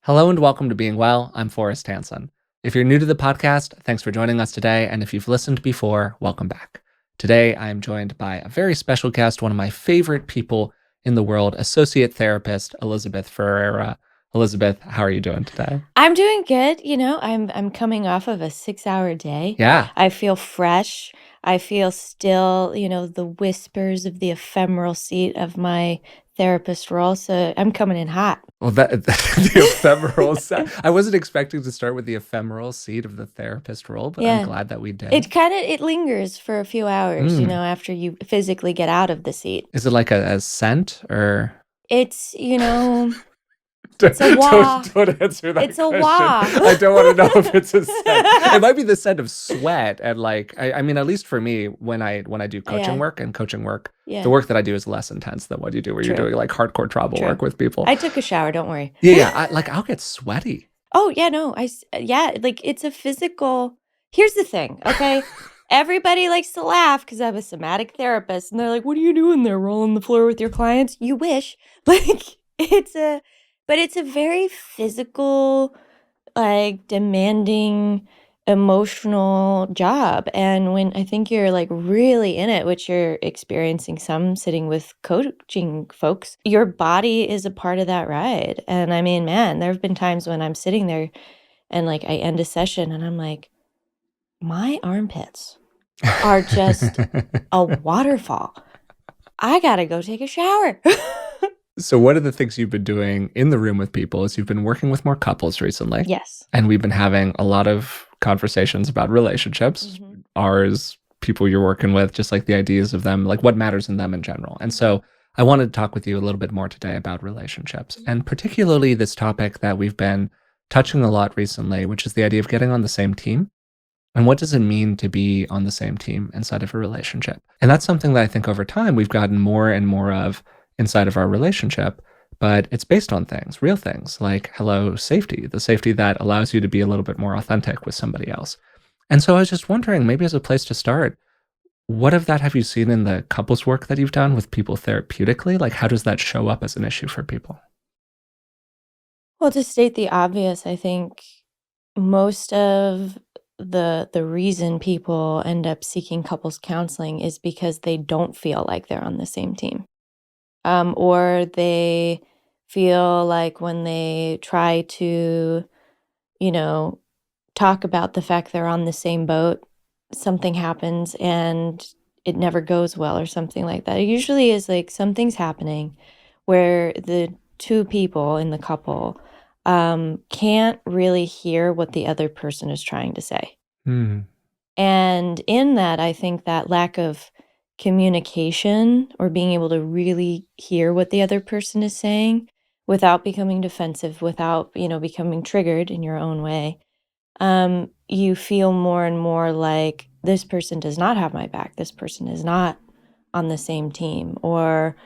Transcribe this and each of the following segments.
Hello and welcome to Being Well. I'm Forrest Hanson. If you're new to the podcast, thanks for joining us today. And if you've listened before, welcome back. Today, I am joined by a very special guest, one of my favorite people in the world, associate therapist, Elizabeth Ferreira. Elizabeth, how are you doing today? I'm doing good. I'm coming off of a 6-hour day. Yeah. I feel fresh. I feel still, the whispers of the ephemeral seat of my therapist role. So I'm coming in hot. Well, the ephemeral I wasn't expecting to start with the ephemeral seat of the therapist role, but I'm Yeah. glad that we did. It lingers for a few hours, Mm. after you physically get out of the seat. Is it like a scent or? It's, it's a wah. Don't answer that It's a question. wah. I don't want to know if it's a scent. It might be the scent of sweat and I mean, at least for me, when I do coaching Yeah. work and coaching work, Yeah. the work that I do is less intense than what you do, where you're True. doing like hardcore travel True. work with people. I took a shower, don't worry. Yeah. I'll get sweaty. Oh, yeah, no, it's a physical. Here's the thing, okay? Everybody likes to laugh because I'm a somatic therapist, and they're like, "What are you doing there, rolling the floor with your clients?" You wish. Like, it's a very physical, like, demanding, emotional job, and when I think you're, like, really in it, which you're experiencing some sitting with coaching folks, your body is a part of that ride, and I mean, man, there have been times when I'm sitting there and, like, I end a session and I'm like, "My armpits are just a waterfall. I gotta go take a shower." So one of the things you've been doing in the room with people is you've been working with more couples recently. Yes. And we've been having a lot of conversations about relationships, Mhm. ours, people you're working with, just like the ideas of them, like what matters in them in general. And so I wanted to talk with you a little bit more today about relationships, and particularly this topic that we've been touching a lot recently, which is the idea of getting on the same team. And what does it mean to be on the same team inside of a relationship? And that's something that I think over time we've gotten more and more of inside of our relationship, but it's based on things, real things like, hello, safety, the safety that allows you to be a little bit more authentic with somebody else. And so I was just wondering, maybe as a place to start, what of that have you seen in the couples work that you've done with people therapeutically? Like, how does that show up as an issue for people? Well, to state the obvious, I think most of the reason people end up seeking couples counseling is because they don't feel like they're on the same team. Or they feel like when they try to, you know, talk about the fact they're on the same boat, something happens and it never goes well or something like that. It usually is like something's happening where the two people in the couple can't really hear what the other person is trying to say. Hmm. And in that, I think that lack of communication or being able to really hear what the other person is saying without becoming defensive, without, becoming triggered in your own way, you feel more and more like this person does not have my back. This person is not on the same team. Or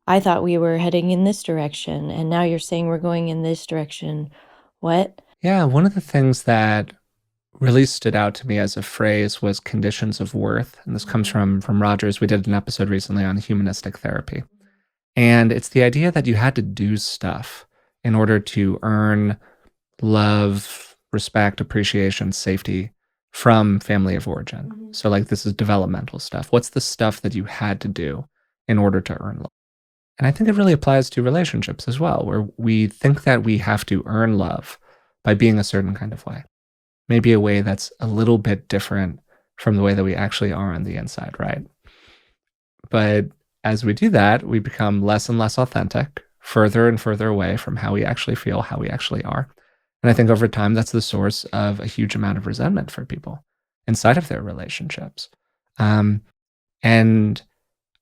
I thought we were heading in this direction and now you're saying we're going in this direction. What? Yeah, one of the things that really stood out to me as a phrase was conditions of worth. And this comes from Rogers. We did an episode recently on humanistic therapy. And it's the idea that you had to do stuff in order to earn love, respect, appreciation, safety from family of origin. Mhm. So like this is developmental stuff. What's the stuff that you had to do in order to earn love? And I think it really applies to relationships as well, where we think that we have to earn love by being a certain kind of way. Maybe a way that's a little bit different from the way that we actually are on the inside, right? But as we do that, we become less and less authentic, further and further away from how we actually feel, how we actually are. And I think over time, that's the source of a huge amount of resentment for people inside of their relationships. And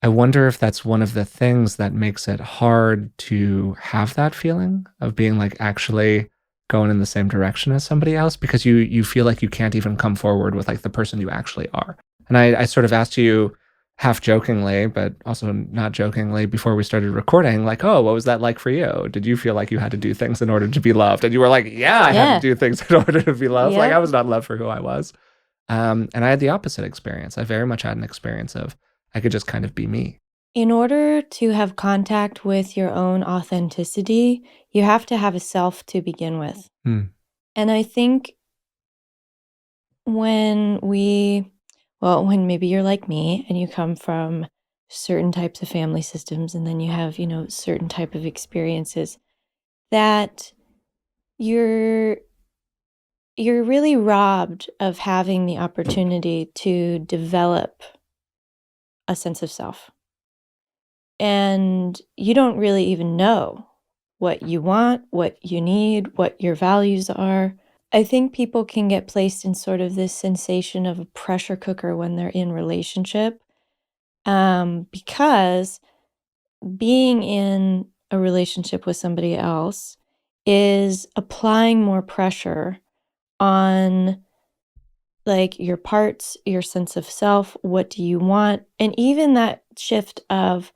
I wonder if that's one of the things that makes it hard to have that feeling of being like actually going in the same direction as somebody else, because you feel like you can't even come forward with like the person you actually are. And I sort of asked you half jokingly, but also not jokingly before we started recording, like, oh, what was that like for you? Did you feel like you had to do things in order to be loved? And you were like, yeah, I had to do things in order to be loved. Like Yeah. I was not loved for who I was. And I had the opposite experience. I very much had an experience of I could just kind of be me. In order to have contact with your own authenticity, you have to have a self to begin with. Mm. And I think when when maybe you're like me and you come from certain types of family systems and then you have, certain type of experiences that you're you're really robbed of having the opportunity to develop a sense of self. And you don't really even know what you want, what you need, what your values are. I think people can get placed in sort of this sensation of a pressure cooker when they're in relationship, because being in a relationship with somebody else is applying more pressure on like your parts, your sense of self, what do you want? And even that shift of,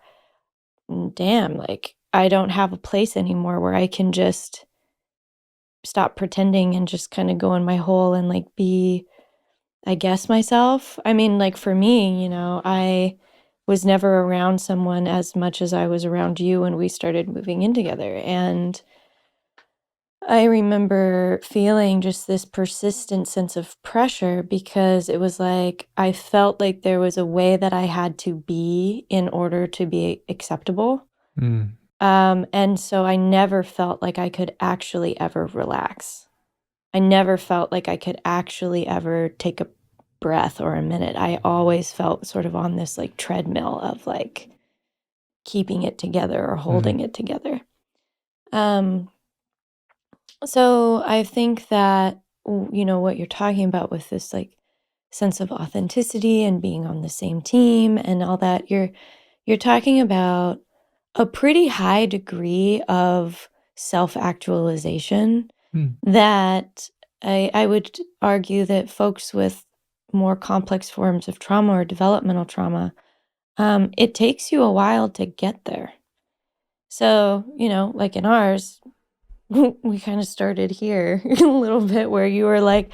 damn, like I don't have a place anymore where I can just stop pretending and just kind of go in my hole and like be, I guess, myself. I mean, like for me, I was never around someone as much as I was around you when we started moving in together. And I remember feeling just this persistent sense of pressure because it was like I felt like there was a way that I had to be in order to be acceptable. Mm. And so I never felt like I could actually ever relax. I never felt like I could actually ever take a breath or a minute. I always felt sort of on this like treadmill of like keeping it together or Mm. holding it together. Um, so I think that, what you're talking about with this like sense of authenticity and being on the same team and all that, you're talking about a pretty high degree of self-actualization Mm. that I would argue that folks with more complex forms of trauma or developmental trauma, it takes you a while to get there. So, like in ours, we kind of started here a little bit where you were like,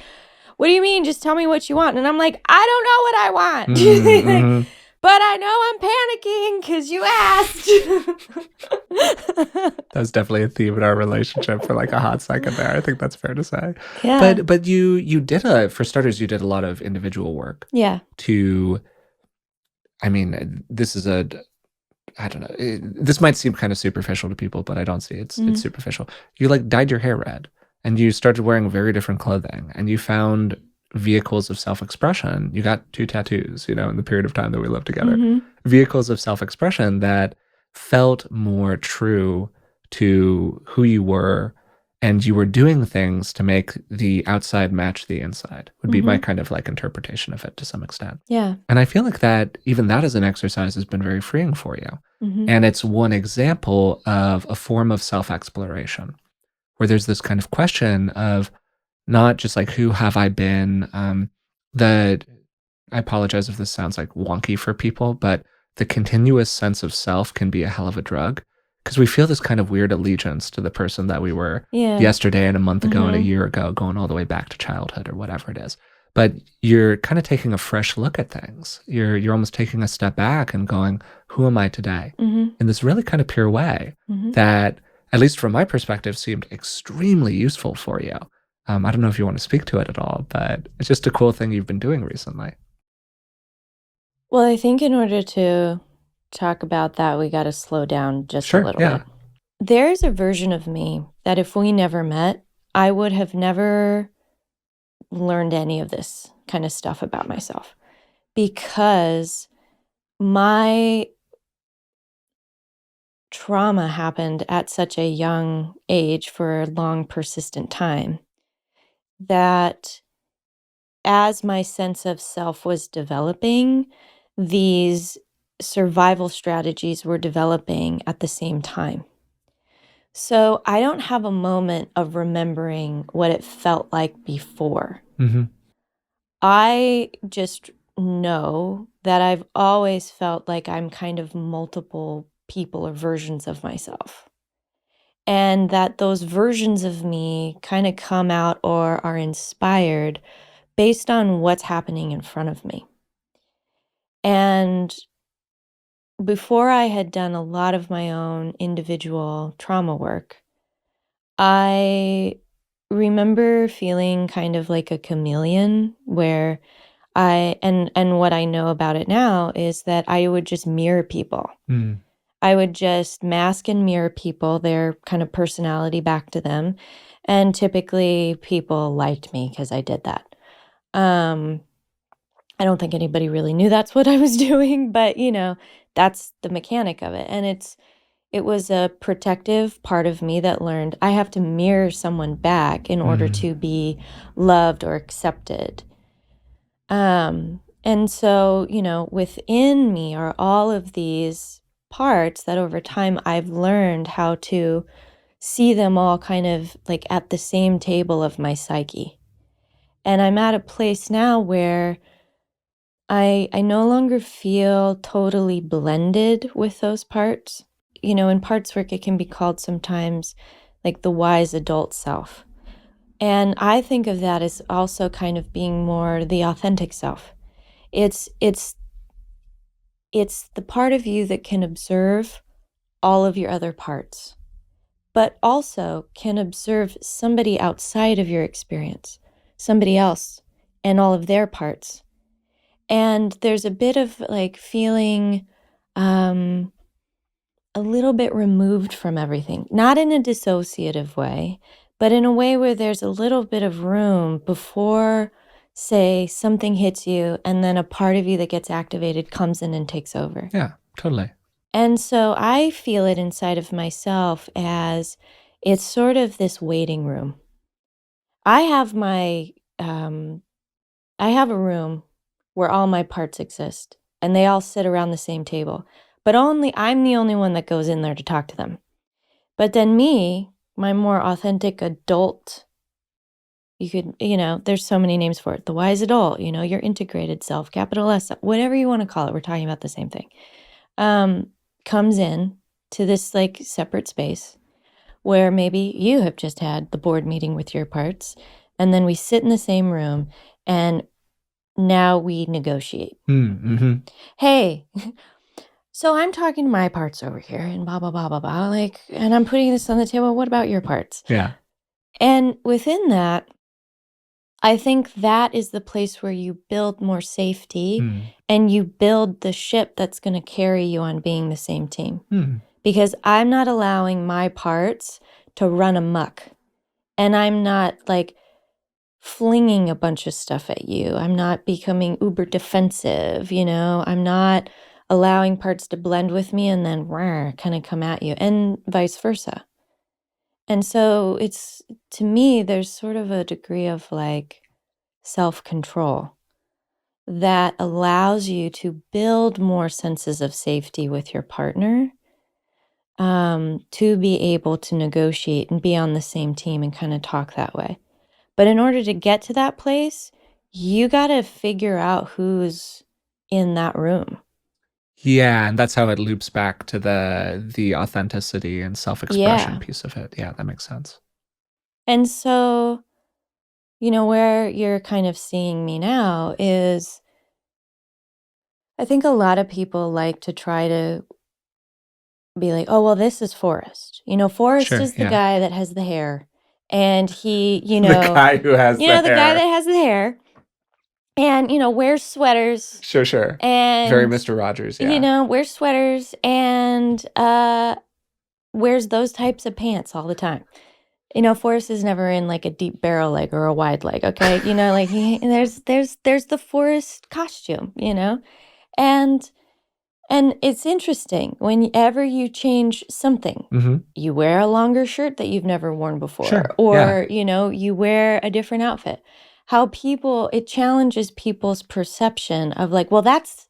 what do you mean? Just tell me what you want. And I'm like, I don't know what I want. Mm. Like, Mhm. but I know I'm panicking because you asked. That was definitely a theme in our relationship for like a hot second there. I think that's fair to say. Yeah. But you did for starters, you did a lot of individual work Yeah. to, I mean, this is I don't know. This might seem kind of superficial to people, but I don't see it's Mhm. superficial. You like dyed your hair red and you started wearing very different clothing and you found vehicles of self-expression. You got 2 tattoos, in the period of time that we lived together. Mhm. Vehicles of self-expression that felt more true to who you were, and you were doing things to make the outside match the inside, would be my Mhm. kind of like interpretation of it to some extent. Yeah. And I feel like that even that as an exercise has been very freeing for you. Mhm. And it's one example of a form of self-exploration where there's this kind of question of not just like who have I been, that I apologize if this sounds like wonky for people, but the continuous sense of self can be a hell of a drug because we feel this kind of weird allegiance to the person that we were Yeah. yesterday and a month ago and a Mhm. year ago, going all the way back to childhood or whatever it is. But you're kind of taking a fresh look at things. You're almost taking a step back and going, who am I today? Mhm. In this really kind of pure way Mhm. that, at least from my perspective, seemed extremely useful for you. I don't know if you want to speak to it at all, but it's just a cool thing you've been doing recently. Well, I think in order to talk about that, we got to slow down just a Sure, little yeah. bit. There's a version of me that if we never met, I would have never learned any of this kind of stuff about myself because my trauma happened at such a young age for a long, persistent time that as my sense of self was developing, these survival strategies were developing at the same time. So I don't have a moment of remembering what it felt like before. Mhm. I just know that I've always felt like I'm kind of multiple people or versions of myself. And that those versions of me kind of come out or are inspired based on what's happening in front of me. And before I had done a lot of my own individual trauma work, I remember feeling kind of like a chameleon where and what I know about it now is that I would just mirror people. Mm. I would just mask and mirror people, their kind of personality back to them, and typically people liked me because I did that. Um, I don't think anybody really knew that's what I was doing, but, that's the mechanic of it, and it was a protective part of me that learned I have to mirror someone back in order to be loved or accepted. And so, within me are all of these parts that over time I've learned how to see them all kind of like at the same table of my psyche. And I'm at a place now where I no longer feel totally blended with those parts. In parts work, it can be called sometimes like the wise adult self. And I think of that as also kind of being more the authentic self. It's it's it's the part of you that can observe all of your other parts, but also can observe somebody outside of your experience, somebody else and all of their parts. And there's a bit of like feeling a little bit removed from everything, not in a dissociative way, but in a way where there's a little bit of room before, say, something hits you and then a part of you that gets activated comes in and takes over. Yeah, totally. And so I feel it inside of myself as it's sort of this waiting room. I have I have a room where all my parts exist and they all sit around the same table, but I'm the only one that goes in there to talk to them. But then me, my more authentic adult, there's so many names for it. The wise adult, your integrated self, capital S, whatever you want to call it. We're talking about the same thing. Comes in to this like separate space where maybe you have just had the board meeting with your parts, and then we sit in the same room and now we negotiate. Mm-hmm. Hey, so I'm talking to my parts over here and blah, blah, blah, blah, blah, like, and I'm putting this on the table. What about your parts? Yeah. And within that, I think that is the place where you build more safety and you build the ship that's going to carry you on being the same team. Because I'm not allowing my parts to run amok. And I'm not like flinging a bunch of stuff at you. I'm not becoming uber defensive, I'm not allowing parts to blend with me and then kind of come at you, and vice versa. And so to me, there's sort of a degree of like self-control that allows you to build more senses of safety with your partner, to be able to negotiate and be on the same team and kind of talk that way. But in order to get to that place, you got to figure out who's in that room. Yeah, and that's how it loops back to the authenticity and self-expression piece of it. Yeah, that makes sense. And so, where you're kind of seeing me now is I think a lot of people like to try to be like, oh, well, this is Forrest. Forrest Sure, is the yeah. guy that has the hair. And he, The guy who has the hair. The guy that has the hair. And, wears sweaters. Sure. And very Mr. Rogers, yeah. Wears sweaters and wears those types of pants all the time. Forrest is never in like a deep barrel leg or a wide leg, okay? Like there's the Forrest costume, And it's interesting whenever you change something, you wear a longer shirt that you've never worn before, Sure, or, you wear a different outfit. How it challenges people's perception of like, well, that's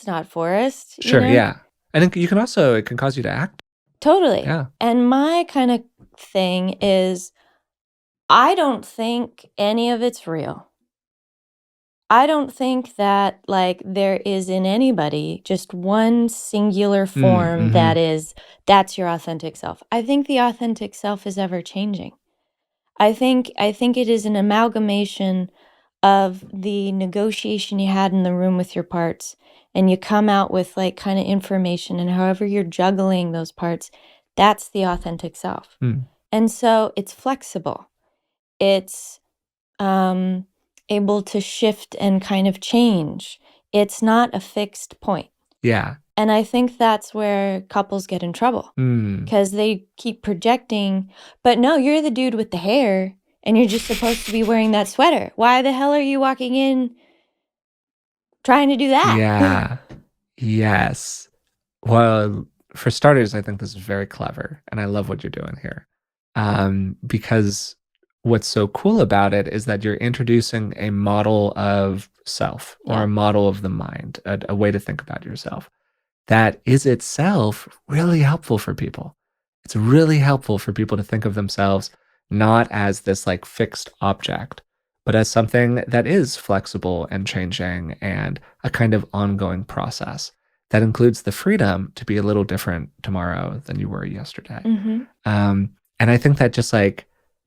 not Forrest. Sure, yeah. I think it can cause you to act. Totally. Yeah. And my kind of thing is, I don't think any of it's real. I don't think that like there is in anybody just one singular form that's your authentic self. I think the authentic self is ever changing. I think it is an amalgamation of the negotiation you had in the room with your parts and you come out with like kind of information, and however you're juggling those parts, that's the authentic self. Mm. And so it's flexible. It's able to shift and kind of change. It's not a fixed point. Yeah. And I think that's where couples get in trouble because they keep projecting, but no, you're the dude with the hair and you're just supposed to be wearing that sweater. Why the hell are you walking in trying to do that? Yeah. Yes. Well, for starters, I think this is very clever, and I love what you're doing here. Because what's so cool about it is that you're introducing a model of self or Yeah. a model of the mind, a way to think about yourself that is itself really helpful for people. It's really helpful for people to think of themselves not as this like fixed object, but as something that is flexible and changing and a kind of ongoing process that includes the freedom to be a little different tomorrow than you were yesterday. Mhm. And I think that just like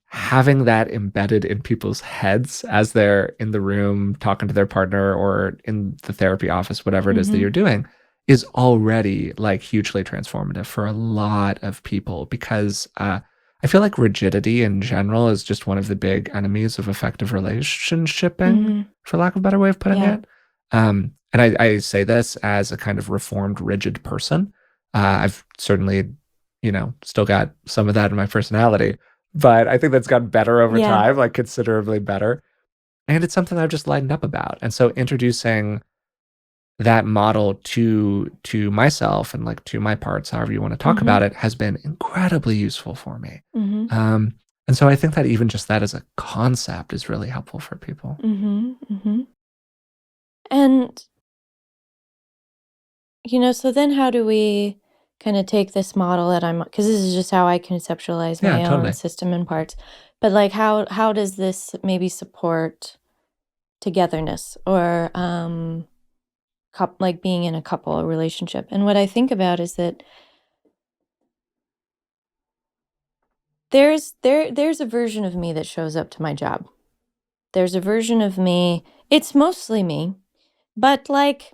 having that embedded in people's heads as they're in the room talking to their partner or in the therapy office, whatever it is that Mhm. you're doing, is already like hugely transformative for a lot of people because I feel like rigidity in general is just one of the big enemies of effective relationshiping, Mhm. for lack of a better way of putting Yeah. it. And I say this as a kind of reformed, rigid person. I've certainly, still got some of that in my personality, but I think that's gotten better over Yeah. time, like considerably better. And it's something I've just lightened up about. And so introducing that model to myself and like to my parts, however you want to talk about Mhm. it, has been incredibly useful for me. Mhm. And so I think that even just that as a concept is really helpful for people. Mhm. Mhm. And so then how do we kind of take this model that because this is just how I conceptualize Yeah, my own totally. system and parts. But like how does this maybe support togetherness or like being in a couple a relationship? And what I think about is that there's a version of me that shows up to my job. There's a version of me, it's mostly me, but like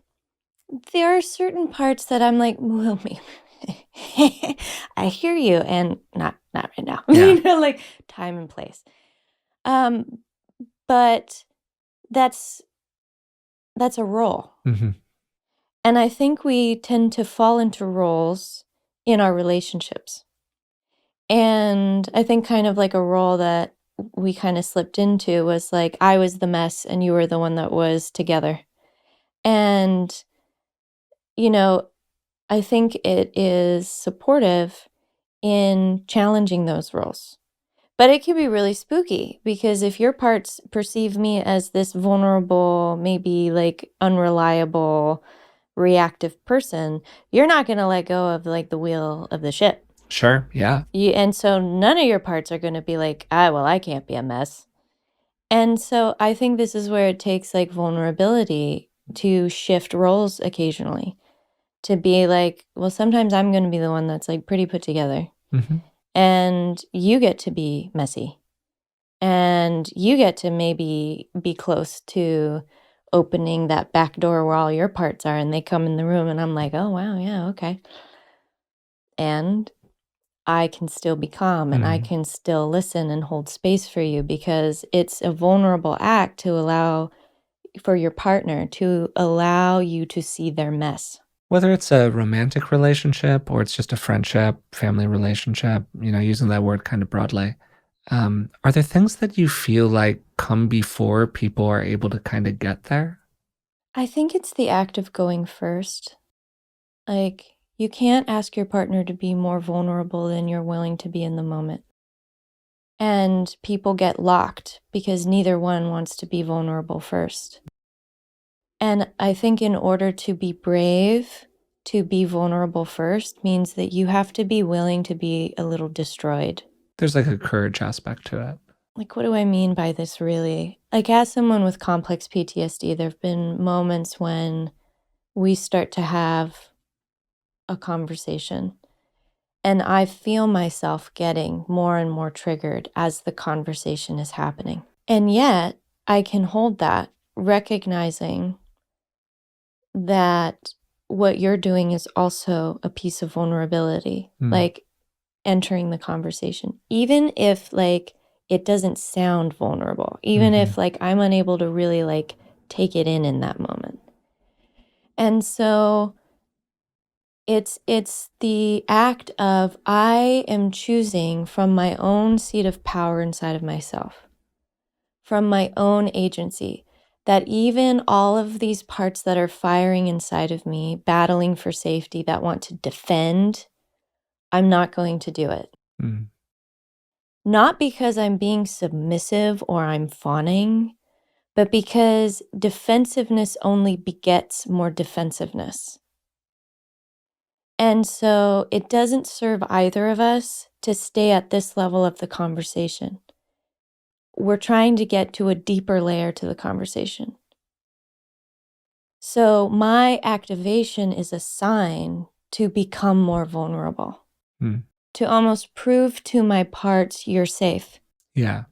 there are certain parts that I'm like, well, me. I hear you, and not right now. Yeah. Like time and place. Um, but that's a role, Hmm. and I think we tend to fall into roles in our relationships. And I think kind of like a role that we kind of slipped into was like I was the mess and you were the one that was together. And you know, I think it is supportive in challenging those roles. But it can be really spooky because if your parts perceive me as this vulnerable, maybe like unreliable, reactive person, you're not going to let go of like the wheel of the ship. Sure. Yeah. And so none of your parts are going to be like, well, I can't be a mess. And so I think this is where it takes like vulnerability to shift roles occasionally, to be like, well, sometimes I'm going to be the one that's like pretty put together. Hmm. And you get to be messy. And you get to maybe be close to opening that back door where all your parts are. And they come in the room, and I'm like, oh, wow, yeah, okay. And I can still be calm and I Mm. can still listen and hold space for you because it's a vulnerable act to allow for your partner to allow you to see their mess. Whether it's a romantic relationship or it's just a friendship, family relationship, using that word kind of broadly, are there things that you feel like come before people are able to kind of get there? I think it's the act of going first. Like, you can't ask your partner to be more vulnerable than you're willing to be in the moment. And people get locked because neither one wants to be vulnerable first. And I think in order to be brave, to be vulnerable first means that you have to be willing to be a little destroyed. There's like a courage aspect to it. Like, what do I mean by this really? Like, as someone with complex PTSD, there have been moments when we start to have a conversation. And I feel myself getting more and more triggered as the conversation is happening. And yet, I can hold that, recognizing that what you're doing is also a piece of vulnerability, like entering the conversation, even if like it doesn't sound vulnerable, even if like I'm unable to really like take it in that moment. And so it's the act of I am choosing from my own seat of power inside of myself, from my own agency, that even all of these parts that are firing inside of me, battling for safety, that want to defend, I'm not going to do it. Not because I'm being submissive or I'm fawning, but because defensiveness only begets more defensiveness. And so it doesn't serve either of us to stay at this level of the conversation. We're trying to get to a deeper layer to the conversation. So my activation is a sign to become more vulnerable, to almost prove to my parts you're safe. Yeah.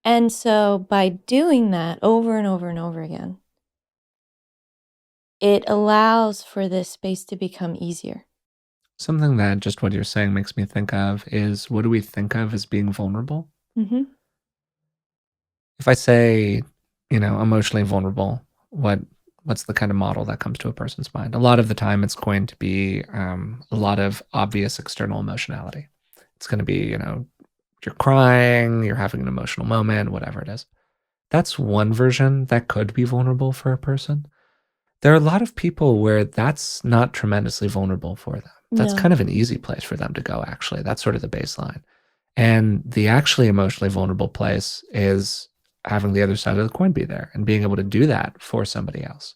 And so by doing that over and over and over again, it allows for this space to become easier. Something that just what you're saying makes me think of is, what do we think of as being vulnerable? If I say, emotionally vulnerable, what's the kind of model that comes to a person's mind? A lot of the time, it's going to be a lot of obvious external emotionality. It's going to be, you're crying, you're having an emotional moment, whatever it is. That's one version that could be vulnerable for a person. There are a lot of people where that's not tremendously vulnerable for them. That's kind of an easy place for them to go, actually. That's sort of the baseline. And the actually emotionally vulnerable place is having the other side of the coin be there and being able to do that for somebody else.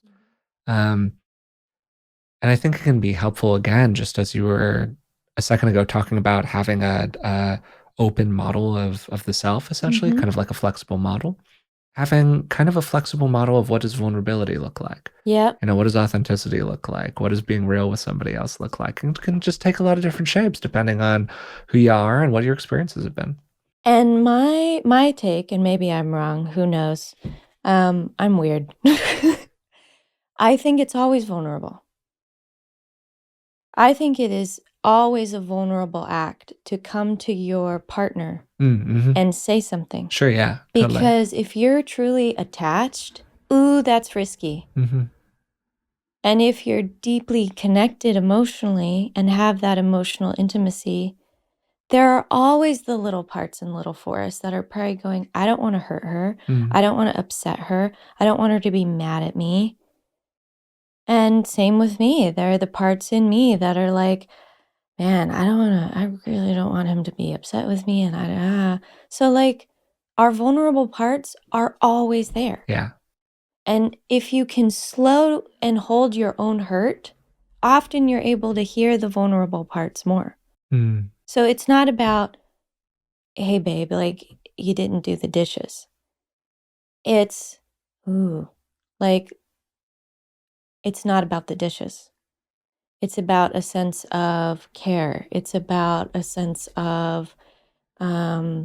And I think it can be helpful, again, just as you were a second ago talking about having a open model of the self, essentially, kind of like a flexible model. Having kind of a flexible model of what does vulnerability look like? Yeah. What does authenticity look like? What does being real with somebody else look like? And it can just take a lot of different shapes depending on who you are and what your experiences have been. And my take, and maybe I'm wrong, who knows? I'm weird. I think it's always vulnerable. I think it is always a vulnerable act to come to your partner and say something. Sure, yeah. Totally. Because if you're truly attached, ooh, that's risky. And if you're deeply connected emotionally and have that emotional intimacy, there are always the little parts in little Forrest that are probably going, I don't want to hurt her. I don't want to upset her. I don't want her to be mad at me. And same with me. There are the parts in me that are like, man, I really don't want him to be upset with me. And so like our vulnerable parts are always there. Yeah. And if you can slow and hold your own hurt, often you're able to hear the vulnerable parts more. So it's not about, hey, babe, like you didn't do the dishes. It's, ooh, like it's not about the dishes. It's about a sense of care. It's about a sense of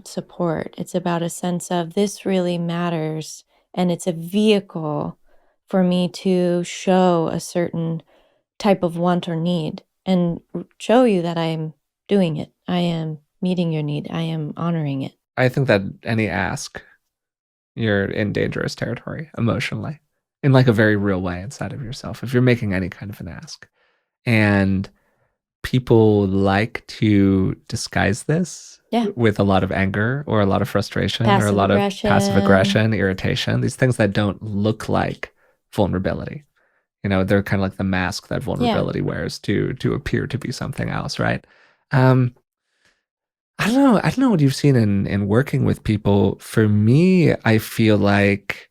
support. It's about a sense of this really matters. And it's a vehicle for me to show a certain type of want or need and show you that I am doing it. I am meeting your need. I am honoring it. I think that any ask, you're in dangerous territory emotionally, in like a very real way inside of yourself, if you're making any kind of an ask. And people like to disguise this with a lot of anger or a lot of frustration or a lot of passive aggression, irritation, these things that don't look like vulnerability. They're kind of like the mask that vulnerability wears to appear to be something else, right? I don't know what you've seen in working with people. For me, I feel like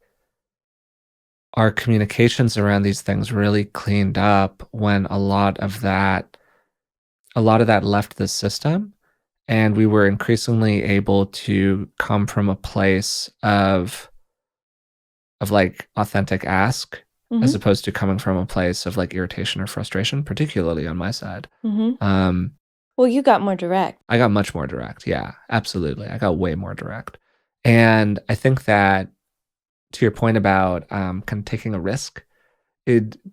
our communications around these things really cleaned up when a lot of that left the system, and we were increasingly able to come from a place of like authentic ask, as opposed to coming from a place of like irritation or frustration, particularly on my side. Well, you got more direct. I got much more direct. Yeah, absolutely. I got way more direct. And I think that, to your point about kind of taking a risk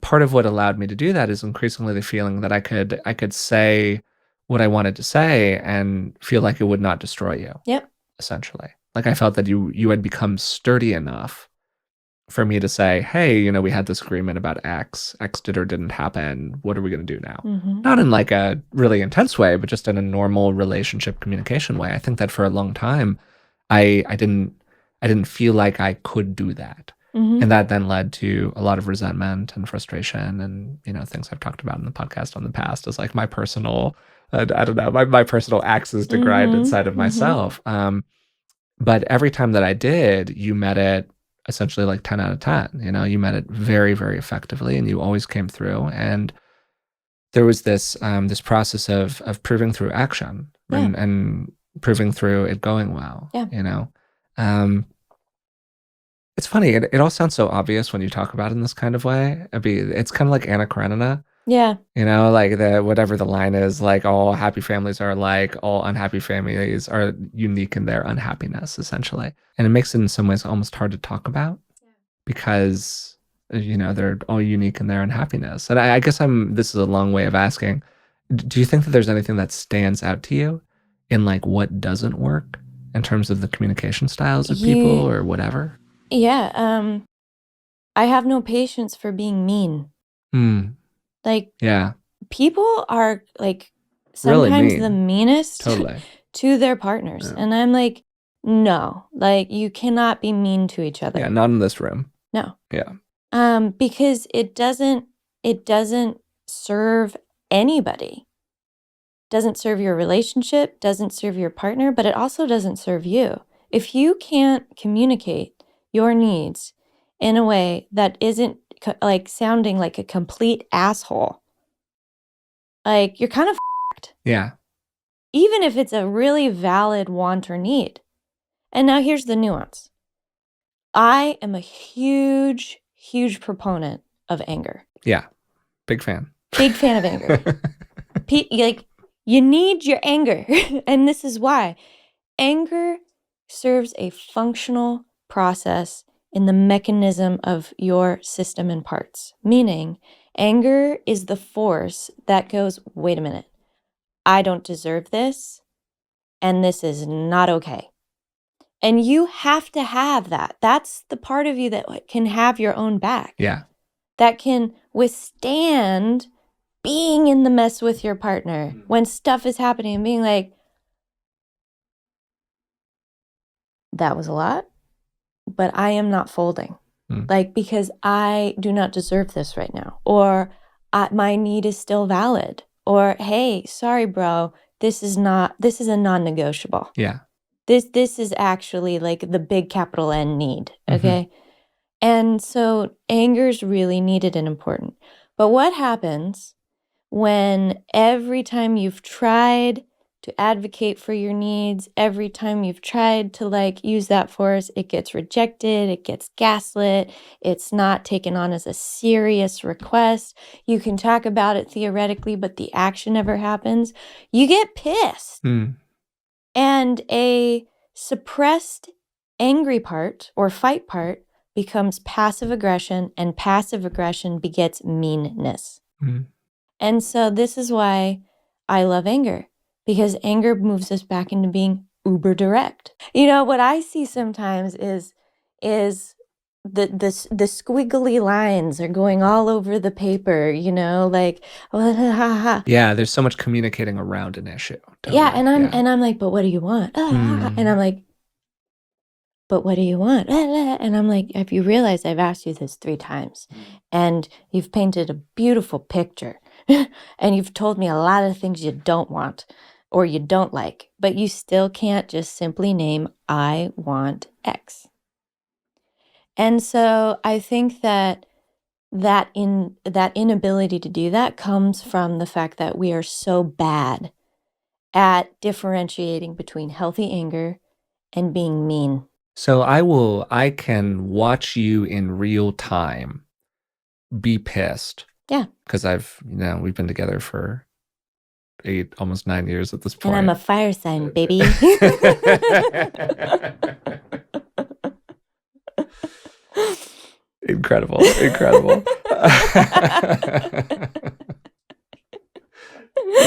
part of what allowed me to do that is increasingly the feeling that I could say what I wanted to say and feel like it would not destroy you. Yep. Essentially. Like I felt that you had become sturdy enough for me to say, hey, we had this agreement about X. X did or didn't happen. What are we going to do now? Mm-hmm. Not in like a really intense way, but just in a normal relationship communication way. I think that for a long time, I didn't feel like I could do that. Mm-hmm. And that then led to a lot of resentment and frustration and, things I've talked about in the podcast in the past as like my personal, I don't know, my personal axes to grind Mm-hmm. inside of myself. But every time that I did, you met it essentially like 10 out of 10. You met it very, very effectively, and you always came through. And there was this process of proving through action and proving through it going well. Yeah. It's funny. It all sounds so obvious when you talk about it in this kind of way. It's kind of like Anna Karenina. Yeah. Like whatever the line is, like all happy families are alike, all unhappy families are unique in their unhappiness, essentially. And it makes it in some ways almost hard to talk about because, they're all unique in their unhappiness. And I guess this is a long way of asking, do you think that there's anything that stands out to you in like what doesn't work in terms of the communication styles of people or whatever? Yeah. I have no patience for being mean. Like, yeah, people are like sometimes really the meanest totally to their partners. Yeah. And I'm like, no, like you cannot be mean to each other. Yeah, not in this room. No. Yeah. Because it doesn't serve anybody. Doesn't serve your relationship, doesn't serve your partner, but it also doesn't serve you. If you can't communicate your needs in a way that isn't like sounding like a complete asshole, like you're kind of f***ed. Yeah. Even if it's a really valid want or need. And now here's the nuance. I am a huge, huge proponent of anger. Yeah. Big fan. Big fan of anger. Like, you need your anger. And this is why. Anger serves a functional process in the mechanism of your system and parts. Meaning, anger is the force that goes, wait a minute, I don't deserve this, and this is not okay. And you have to have that. That's the part of you that can have your own back. Yeah. That can withstand being in the mess with your partner when stuff is happening and being like, that was a lot, but I am not folding. Like, because I do not deserve this right now. Or my need is still valid. Or, hey, sorry, bro, this is a non-negotiable. Yeah. This is actually like the big capital N need, okay? Mm-hmm. And so anger's really needed and important. But what happens when every time you've tried to advocate for your needs, every time you've tried to like use that force, it gets rejected, it gets gaslit, it's not taken on as a serious request. You can talk about it theoretically, but the action never happens. You get pissed. And a suppressed angry part or fight part becomes passive aggression, and passive aggression begets meanness. And so this is why I love anger, because anger moves us back into being uber direct. What I see sometimes is the squiggly lines are going all over the paper, like, yeah, there's so much communicating around an issue. Totally. Yeah, and I'm like, but what do you want? And I'm like, but what do you want? And I'm like, have you realized I've asked you this 3 times, and you've painted a beautiful picture, and you've told me a lot of things you don't want or you don't like, but you still can't just simply name, I want X. And so I think that inability to do that comes from the fact that we are so bad at differentiating between healthy anger and being mean. So I can watch you in real time be pissed. Yeah. Because we've been together for 8, almost 9 years at this point. And I'm a fire sign, baby. Incredible.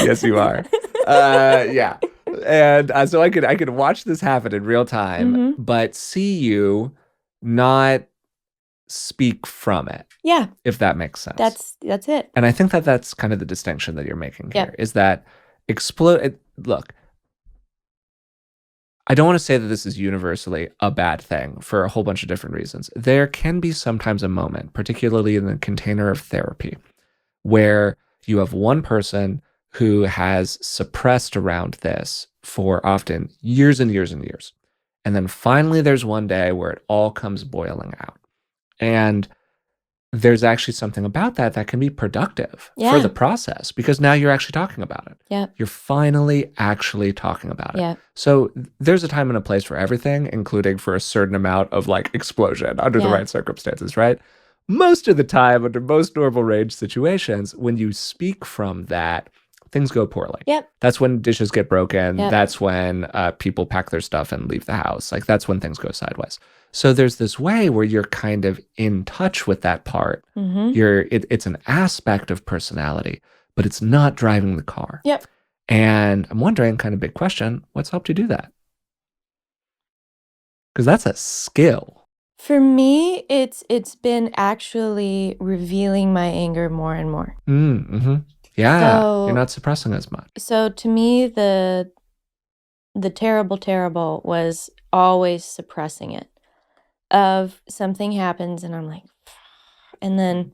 Yes, you are. Yeah. And so I could watch this happen in real time, Mhm. but see you not speak from it, Yeah, if that makes sense. that's it. And I think that that's kind of the distinction that you're making here, Yep. is that look, I don't want to say that this is universally a bad thing for a whole bunch of different reasons. There can be sometimes a moment, particularly in the container of therapy, where you have one person who has suppressed around this for often years and years and years. And then finally, there's one day where it all comes boiling out. And there's actually something about that that can be productive for Yeah. the process, because now you're actually talking about it. Yep. You're finally actually talking about it. Yep. So there's a time and a place for everything, including for a certain amount of like explosion under the Yeah. right circumstances, right? Most of the time, under most normal range situations, when you speak from that, things go poorly. Yep. That's when dishes get broken. Yep. That's when people pack their stuff and leave the house. Like, that's when things go sideways. So there's this way where you're kind of in touch with that part. Mhm. It's an aspect of personality, but it's not driving the car. Yep. And I'm wondering, kind of big question, what's helped you do that? Because that's a skill. For me, it's been actually revealing my anger more and more. Mm-hmm. Yeah, So- you're not suppressing as much. So to me, the terrible was always suppressing it. Of something happens and I'm like, and then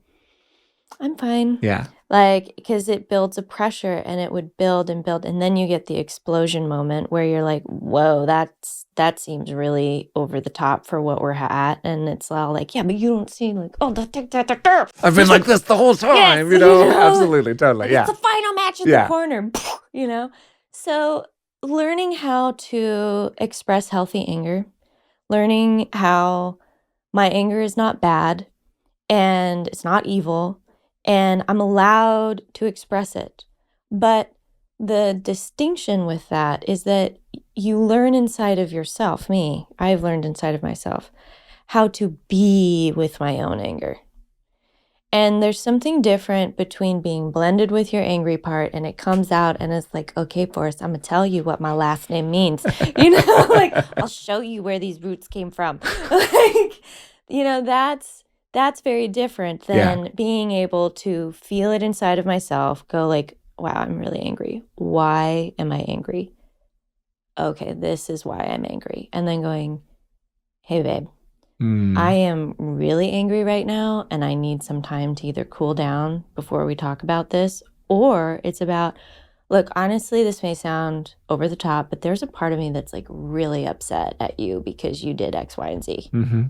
I'm fine. Yeah. Like, because it builds a pressure and it would build and build. And then you get the explosion moment where you're like, whoa, that seems really over the top for what we're at. And it's all like, yeah, but you don't see like, oh, I've been like this the whole time, Yes, you know? you know? Absolutely, totally, like, yeah. it's the final match in Yeah. the corner, you know? So learning how to express healthy anger, learning how my anger is not bad and it's not evil and I'm allowed to express it. But the distinction with that is that you learn inside of yourself, I've learned inside of myself, how to be with my own anger. And there's something different between being blended with your angry part and it comes out and it's like, okay, Forrest, I'm going to tell you what my last name means. You know, like, I'll show you where these roots came from. Like, you know, that's very different than being able to feel it inside of myself, go like, wow, I'm really angry. Why am I angry? Okay, this is why I'm angry. And then going, hey, babe. I am really angry right now and I need some time to either cool down before we talk about this, or it's about, look, honestly, this may sound over the top, but there's a part of me that's like really upset at you because you did X, Y, and Z. Mm-hmm.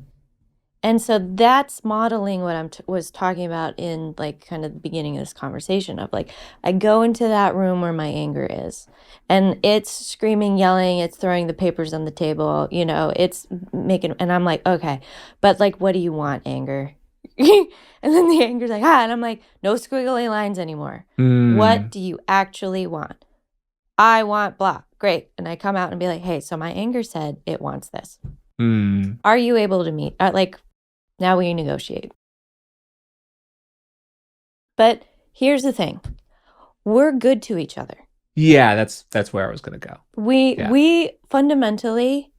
And so that's modeling what I was talking about in like kind of the beginning of this conversation of like, I go into that room where my anger is and it's screaming, yelling, it's throwing the papers on the table, you know, it's making, and I'm like, okay, but like, what do you want, anger? And then the anger's like, and I'm like, no squiggly lines anymore. What do you actually want? I want blah. Great. And I come out and be like, hey, so my anger said it wants this. Are you able to meet? Now we negotiate. But here's the thing. We're good to each other. Yeah, that's where I was going to go. We fundamentally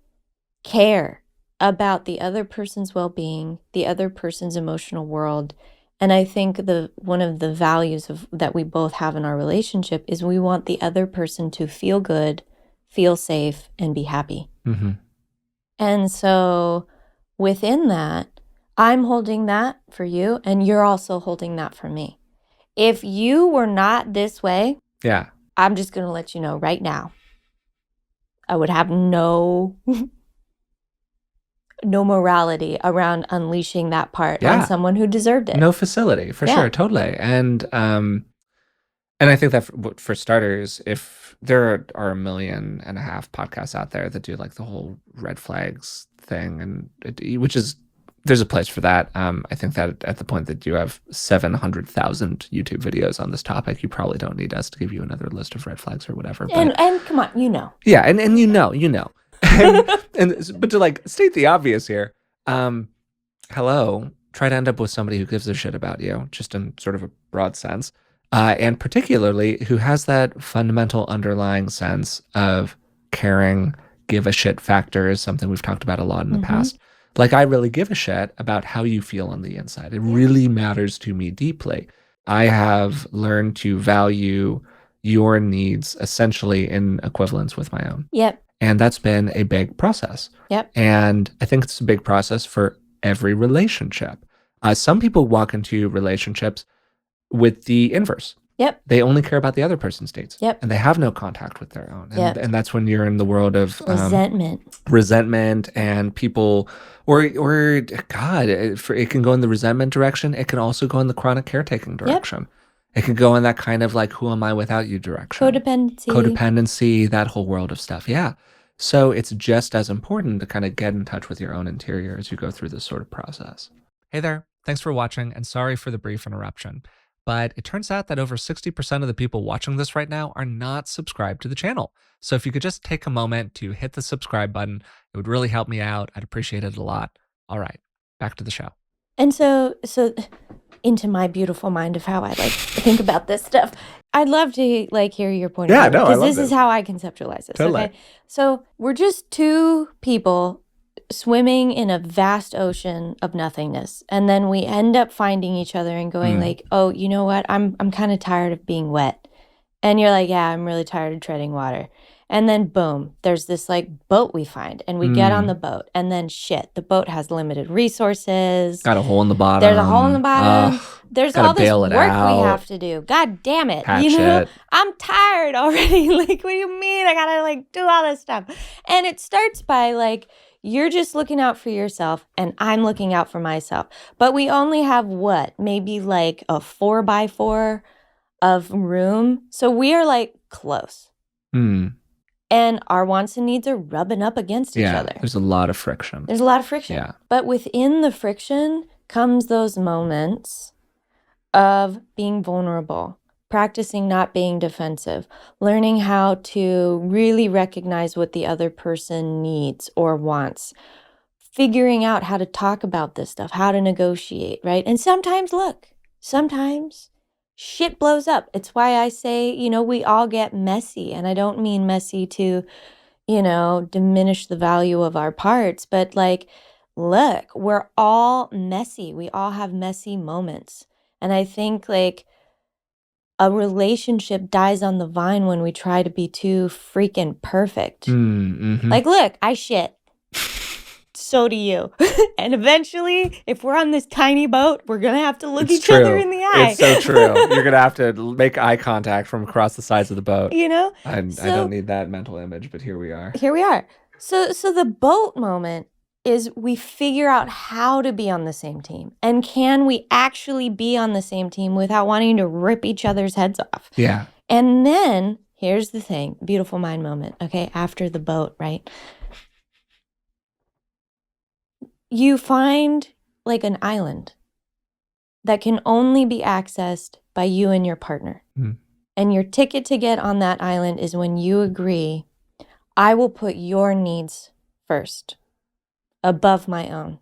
care about the other person's well-being, the other person's emotional world. And I think one of the values that we both have in our relationship is we want the other person to feel good, feel safe, and be happy. Mm-hmm. And so within that, I'm holding that for you, and you're also holding that for me. If you were not this way, I'm just going to let you know right now, I would have no morality around unleashing that part on someone who deserved it. No facility, for sure, totally. And I think that for starters, if there are 1.5 million podcasts out there that do like the whole red flags thing, and which is, there's a place for that. I think that at the point that you have 700,000 YouTube videos on this topic, you probably don't need us to give you another list of red flags or whatever. And come on, you know. Yeah, and you know. But to like state the obvious here, hello, try to end up with somebody who gives a shit about you, just in sort of a broad sense, and particularly who has that fundamental underlying sense of caring, give a shit factor is something we've talked about a lot in the past. Like, I really give a shit about how you feel on the inside. It really matters to me deeply. I have learned to value your needs essentially in equivalence with my own. Yep. And that's been a big process. Yep. And I think it's a big process for every relationship. Some people walk into relationships with the inverse. Yep. They only care about the other person's needs. Yep. And they have no contact with their own. And, Yep. and that's when you're in the world of resentment and people, or God, it can go in the resentment direction. It can also go in the chronic caretaking direction. It can go in that kind of like, who am I without you direction. Codependency, that whole world of stuff. Yeah. So it's just as important to kind of get in touch with your own interior as you go through this sort of process. Hey there. Thanks for watching, and sorry for the brief interruption. But it turns out that over 60% of the people watching this right now are not subscribed to the channel. So if you could just take a moment to hit the subscribe button, it would really help me out. I'd appreciate it a lot. All right, back to the show. And so into my beautiful mind of how I like think about this stuff, I'd love to like hear your point of view. No, because this is how I conceptualize this. Totally. Okay, so we're just two people swimming in a vast ocean of nothingness, and then we end up finding each other and going like, oh, you know what, I'm kind of tired of being wet, and you're like, yeah, I'm really tired of treading water. And then boom, there's this like boat we find, and we get on the boat, and then shit, the boat has limited resources. Got a hole in the bottom. There's a hole in the bottom. There's all this work we have to do. God damn it. Patch you know, it. I'm tired already. Like, what do you mean? I gotta like do all this stuff. And it starts by like, you're just looking out for yourself and I'm looking out for myself. But we only have what? Maybe like a 4x4 of room. So we are like close. And our wants and needs are rubbing up against each other. There's a lot of friction. Yeah. But within the friction comes those moments of being vulnerable, practicing not being defensive, learning how to really recognize what the other person needs or wants, figuring out how to talk about this stuff, how to negotiate, right? And sometimes shit blows up. It's why I say, you know, we all get messy. And I don't mean messy to, you know, diminish the value of our parts, but like, look, we're all messy. We all have messy moments. And I think like a relationship dies on the vine when we try to be too freaking perfect. Like, look, I shit. So do you. And eventually, if we're on this tiny boat, we're going to have to look each other in the eye. It's so true. You're going to have to make eye contact from across the sides of the boat. You know? I don't need that mental image, but here we are. So the boat moment is we figure out how to be on the same team. And can we actually be on the same team without wanting to rip each other's heads off? Yeah. And then, here's the thing. Beautiful mind moment. Okay, after the boat, right? You find like an island that can only be accessed by you and your partner. And your ticket to get on that island is when you agree, I will put your needs first, above my own,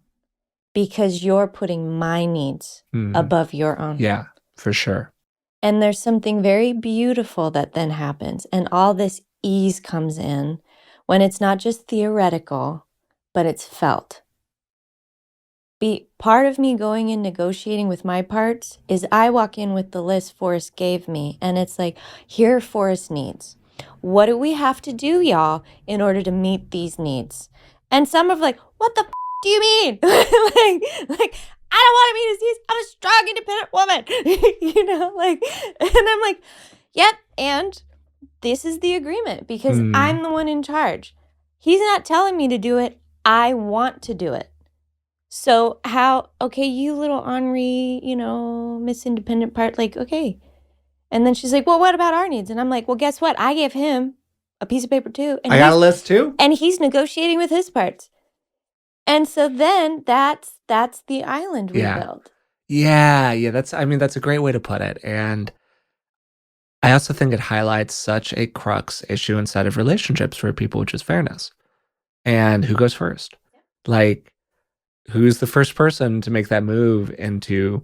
because you're putting my needs above your own. Yeah, for sure. And there's something very beautiful that then happens. And all this ease comes in when it's not just theoretical, but it's felt. Part of me going and negotiating with my parts is I walk in with the list Forrest gave me, and it's like, here are Forrest's needs. What do we have to do, y'all, in order to meet these needs? And some of like, what the do you mean? like, I don't want to meet his needs. I'm a strong, independent woman. You know, like, and I'm like, yep, and this is the agreement because I'm the one in charge. He's not telling me to do it. I want to do it. So okay, you little Henri, you know, Miss Independent part, like, okay. And then she's like, well, what about our needs? And I'm like, well, guess what? I gave him a piece of paper too. And I got a list too. And he's negotiating with his parts. And so then that's the island we built. Yeah. That's a great way to put it. And I also think it highlights such a crux issue inside of relationships for people, which is fairness. And who goes first? Like, who's the first person to make that move into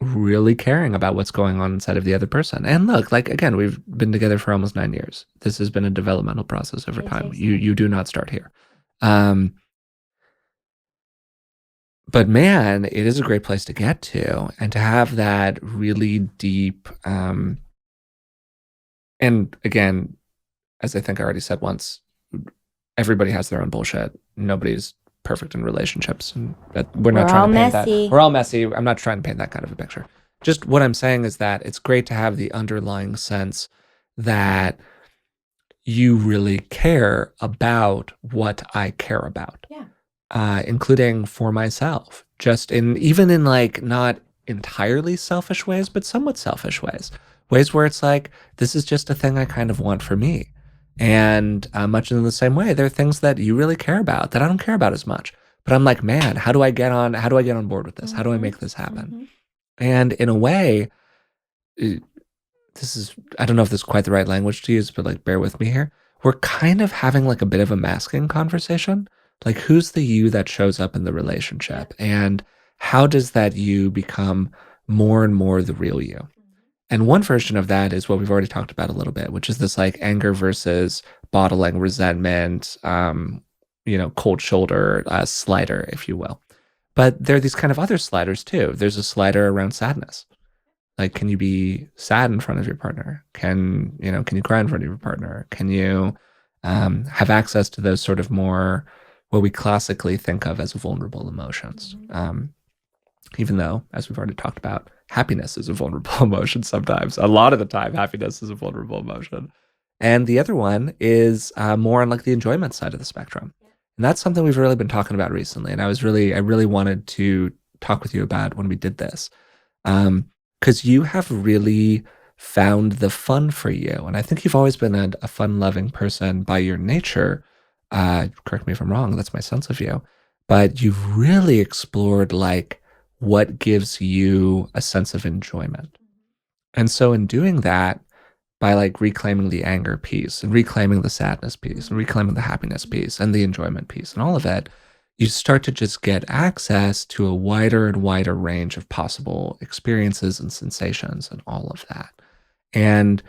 really caring about what's going on inside of the other person? And look, like, again, we've been together for almost 9 years. This has been a developmental process over It time. takes You do not start here. But man, it is a great place to get to, and to have that really deep, and again, as I think I already said once, everybody has their own bullshit. Nobody's perfect in relationships, and we're not We're trying all to paint that. messy. We're all messy. I'm not trying to paint that kind of a picture. Just what I'm saying is that it's great to have the underlying sense that you really care about what I care about. Yeah. Including for myself, just even in like not entirely selfish ways, but somewhat selfish ways where it's like, this is just a thing I kind of want for me. And much in the same way, there are things that you really care about that I don't care about as much. But I'm like, man, how do I get on board with this? How do I make this happen? And in a way, this is, I don't know if this is quite the right language to use, but like, bear with me here. We're kind of having like a bit of a masking conversation. Like, who's the you that shows up in the relationship? And how does that you become more and more the real you? And one version of that is what we've already talked about a little bit, which is this like anger versus bottling, resentment, cold shoulder, slider, if you will. But there are these kind of other sliders too. There's a slider around sadness. Like, can you be sad in front of your partner? Can you cry in front of your partner? Can you have access to those sort of more what we classically think of as vulnerable emotions? Even though, as we've already talked about, happiness is a vulnerable emotion sometimes. A lot of the time, happiness is a vulnerable emotion. And the other one is more on like the enjoyment side of the spectrum. And that's something we've really been talking about recently. And I really wanted to talk with you about when we did this. Because you have really found the fun for you. And I think you've always been a fun-loving person by your nature. Correct me if I'm wrong, that's my sense of you. But you've really explored like what gives you a sense of enjoyment. And so in doing that, by like reclaiming the anger piece and reclaiming the sadness piece and reclaiming the happiness piece and the enjoyment piece and all of it, you start to just get access to a wider and wider range of possible experiences and sensations and all of that. And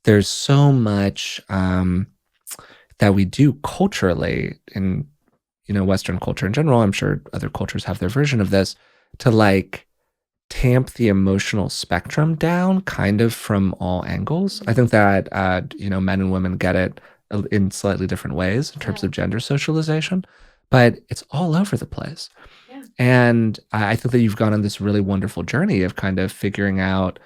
there's so much that we do culturally in Western culture in general. I'm sure other cultures have their version of this, to like tamp the emotional spectrum down kind of from all angles. I think that men and women get it in slightly different ways in terms of gender socialization, but it's all over the place. Yeah. And I think that you've gone on this really wonderful journey of kind of figuring out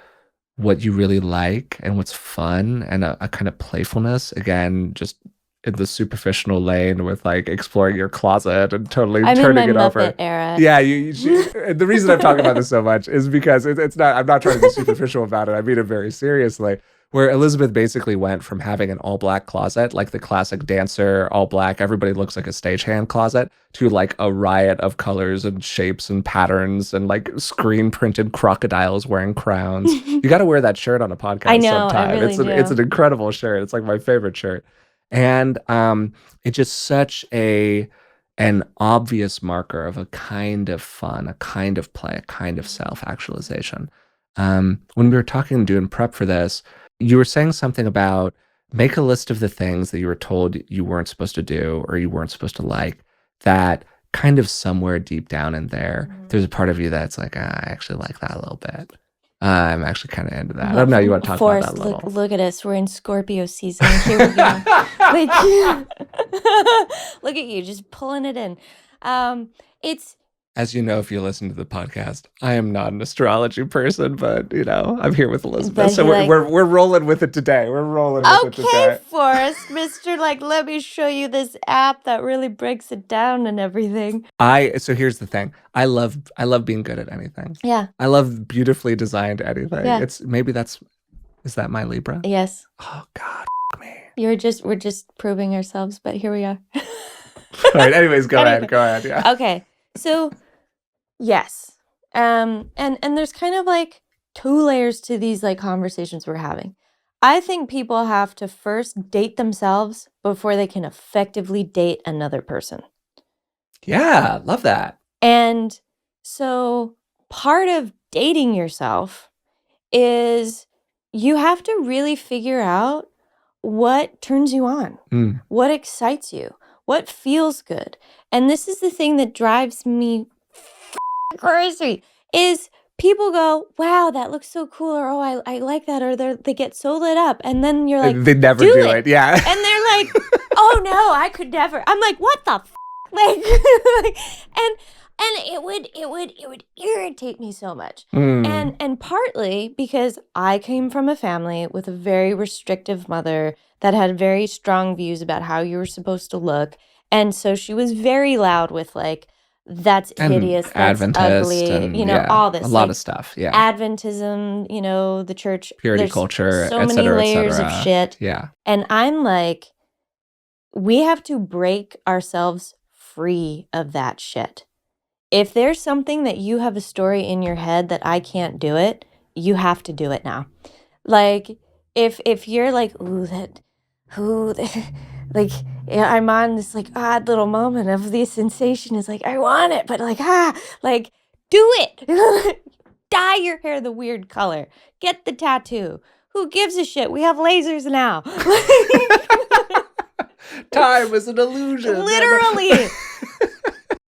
what you really like and what's fun, and a kind of playfulness, again, just in the superficial lane with like exploring your closet and totally turning it over. Muppet era. Yeah, the reason I'm talking about this so much is because it's not. I'm not trying to be superficial about it. I mean it very seriously. Where Elizabeth basically went from having an all black closet, like the classic dancer, all black, everybody looks like a stagehand closet, to like a riot of colors and shapes and patterns and like screen printed crocodiles wearing crowns. You got to wear that shirt on a podcast I know, sometime. I really It's an incredible shirt. It's like my favorite shirt. And it's just such an obvious marker of a kind of fun, a kind of play, a kind of self-actualization. When we were talking and doing prep for this, you were saying something about make a list of the things that you were told you weren't supposed to do or you weren't supposed to like, that kind of somewhere deep down in there, there's a part of you that's like, I actually like that a little bit. I'm actually kind of into that. I don't know. You want to talk Forrest, about that a little? Look at us. We're in Scorpio season. Here we go. Like, look at you, just pulling it in. It's, as you know, if you listen to the podcast, I am not an astrology person, but I'm here with Elizabeth, so we're rolling with it today. We're rolling with it today. Okay, Forrest, Mister, like, let me show you this app that really breaks it down and everything. So here's the thing. I love being good at anything. Yeah. I love beautifully designed anything. Yeah. Is that my Libra? Yes. Oh God, me. We're just proving ourselves, but here we are. All right. Anyways, go ahead. Yeah. Okay. So, yes. And there's kind of like two layers to these like conversations we're having. I think people have to first date themselves before they can effectively date another person. Yeah, love that. And so part of dating yourself is you have to really figure out what turns you on, what excites you, what feels good. And this is the thing that drives me crazy is people go, wow, that looks so cool, or oh, I like that, or they get so lit up, and then you're like, They never do it. Yeah. And they're like, oh no, I could never. I'm like, what the like, and it would irritate me so much. And partly because I came from a family with a very restrictive mother that had very strong views about how you were supposed to look. And so she was very loud with like, that's hideous, that's Adventist ugly, and all this. A lot of stuff. Yeah. Adventism, the church. Purity there's culture, so et many cetera, layers of shit. Yeah. And I'm like, we have to break ourselves free of that shit. If there's something that you have a story in your head that I can't do it, you have to do it now. Like, if you're like, like, I'm on this like odd little moment of the sensation is like, I want it, but like, like, do it. Dye your hair the weird color. Get the tattoo. Who gives a shit? We have lasers now. Time is an illusion. Literally.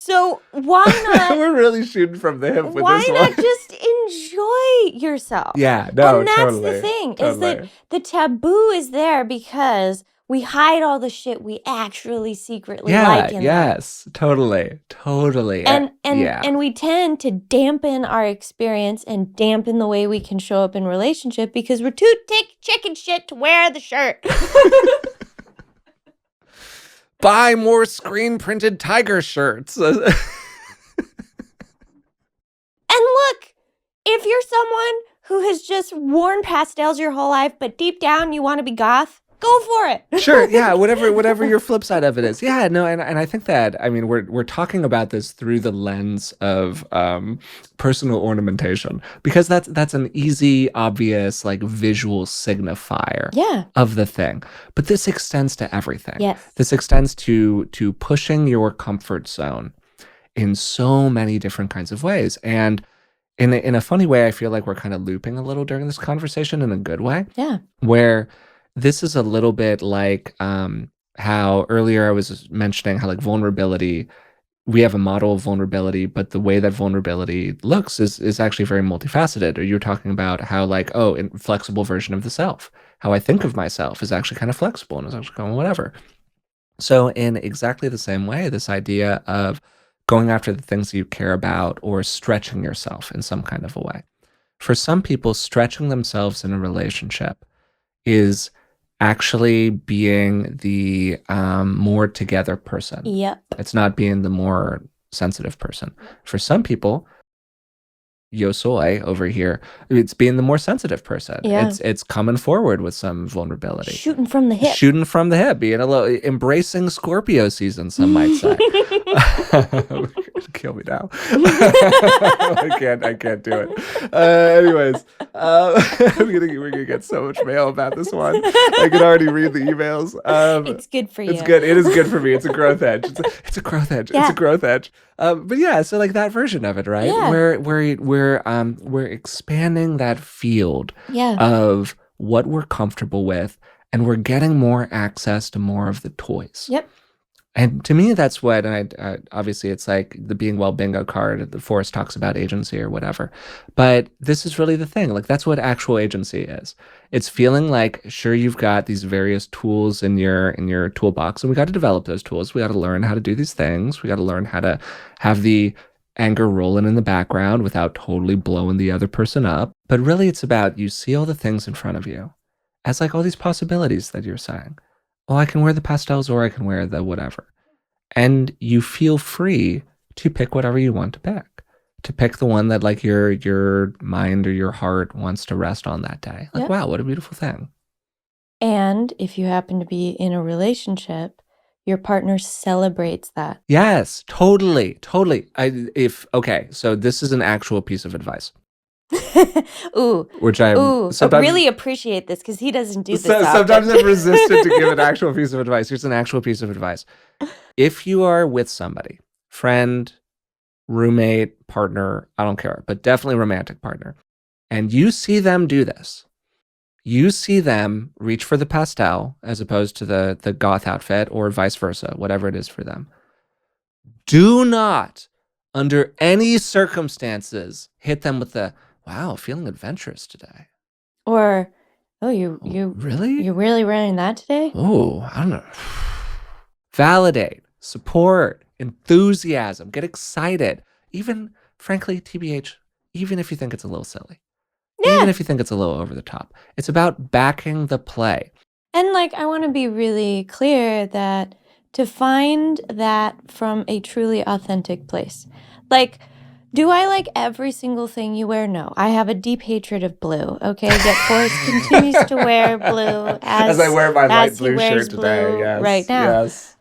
So why not? We're really shooting from the hip with this one. Why not just enjoy yourself? Yeah, no, and that's totally. the thing, is that the taboo is there because we hide all the shit we actually secretly like in yes, them. Totally. And we tend to dampen our experience and dampen the way we can show up in relationship because we're too chicken shit to wear the shirt. Buy more screen-printed tiger shirts. And look, if you're someone who has just worn pastels your whole life, but deep down you want to be goth, go for it. Sure, yeah, whatever your flip side of it is. Yeah, no, and I think that, I mean, we're talking about this through the lens of personal ornamentation, because that's an easy, obvious, like, visual signifier of the thing. But this extends to everything. Yes. This extends to pushing your comfort zone in so many different kinds of ways. And in a funny way, I feel like we're kind of looping a little during this conversation in a good way. Yeah. Where this is a little bit like how earlier I was mentioning how like vulnerability, we have a model of vulnerability, but the way that vulnerability looks is actually very multifaceted. Or you're talking about how like, a flexible version of the self. How I think of myself is actually kind of flexible and is actually kind of whatever. So in exactly the same way, this idea of going after the things that you care about or stretching yourself in some kind of a way. For some people, stretching themselves in a relationship is actually being the more together person. Yep. It's not being the more sensitive person. For some people, yo soy over here, it's being the more sensitive person. Yeah. It's coming forward with some vulnerability. Shooting from the hip. Being a little embracing Scorpio season, some might say. Kill me now. I can't do it. Anyways, we're gonna get so much mail about this one. I can already read the emails. It's good for you. It's good. It is good for me. It's a growth edge. It's a growth edge. Yeah. It's a growth edge. But yeah, so like that version of it, right? Yeah. We're expanding that field of what we're comfortable with, and we're getting more access to more of the toys. Yep. And to me, that's what, and I obviously it's like the being well bingo card, the Forrest talks about agency or whatever. But this is really the thing. Like, that's what actual agency is. It's feeling like, sure, you've got these various tools in your toolbox, and we got to develop those tools. We got to learn how to do these things. We got to learn how to have the anger rolling in the background without totally blowing the other person up. But really, it's about, you see all the things in front of you as like all these possibilities that you're saying. Well, I can wear the pastels or I can wear the whatever. And you feel free to pick whatever you want to pick the one that like your mind or your heart wants to rest on that day. Like, wow, what a beautiful thing. And if you happen to be in a relationship, your partner celebrates that. Yes, totally. Okay, so this is an actual piece of advice. Which I really appreciate this because he doesn't do this often. Sometimes I'm resistant to give an actual piece of advice. Here's an actual piece of advice. If you are with somebody, friend, roommate, partner, I don't care, but definitely romantic partner, and you see them do this, you see them reach for the pastel as opposed to the goth outfit, or vice versa, whatever it is for them. Do not, under any circumstances, hit them with the, wow, feeling adventurous today. Or, oh, you really? You're really wearing that today? Oh, I don't know. Validate, support, enthusiasm, get excited. Even, frankly, TBH, even if you think it's a little silly. Yeah. Even if you think it's a little over the top. It's about backing the play. And like, I want to be really clear that to find that from a truly authentic place. Like, do I like every single thing you wear? No. I have a deep hatred of blue, okay? Yet Forrest continues to wear blue as I wear my light he blue wears shirt today, blue yes, right now. yes.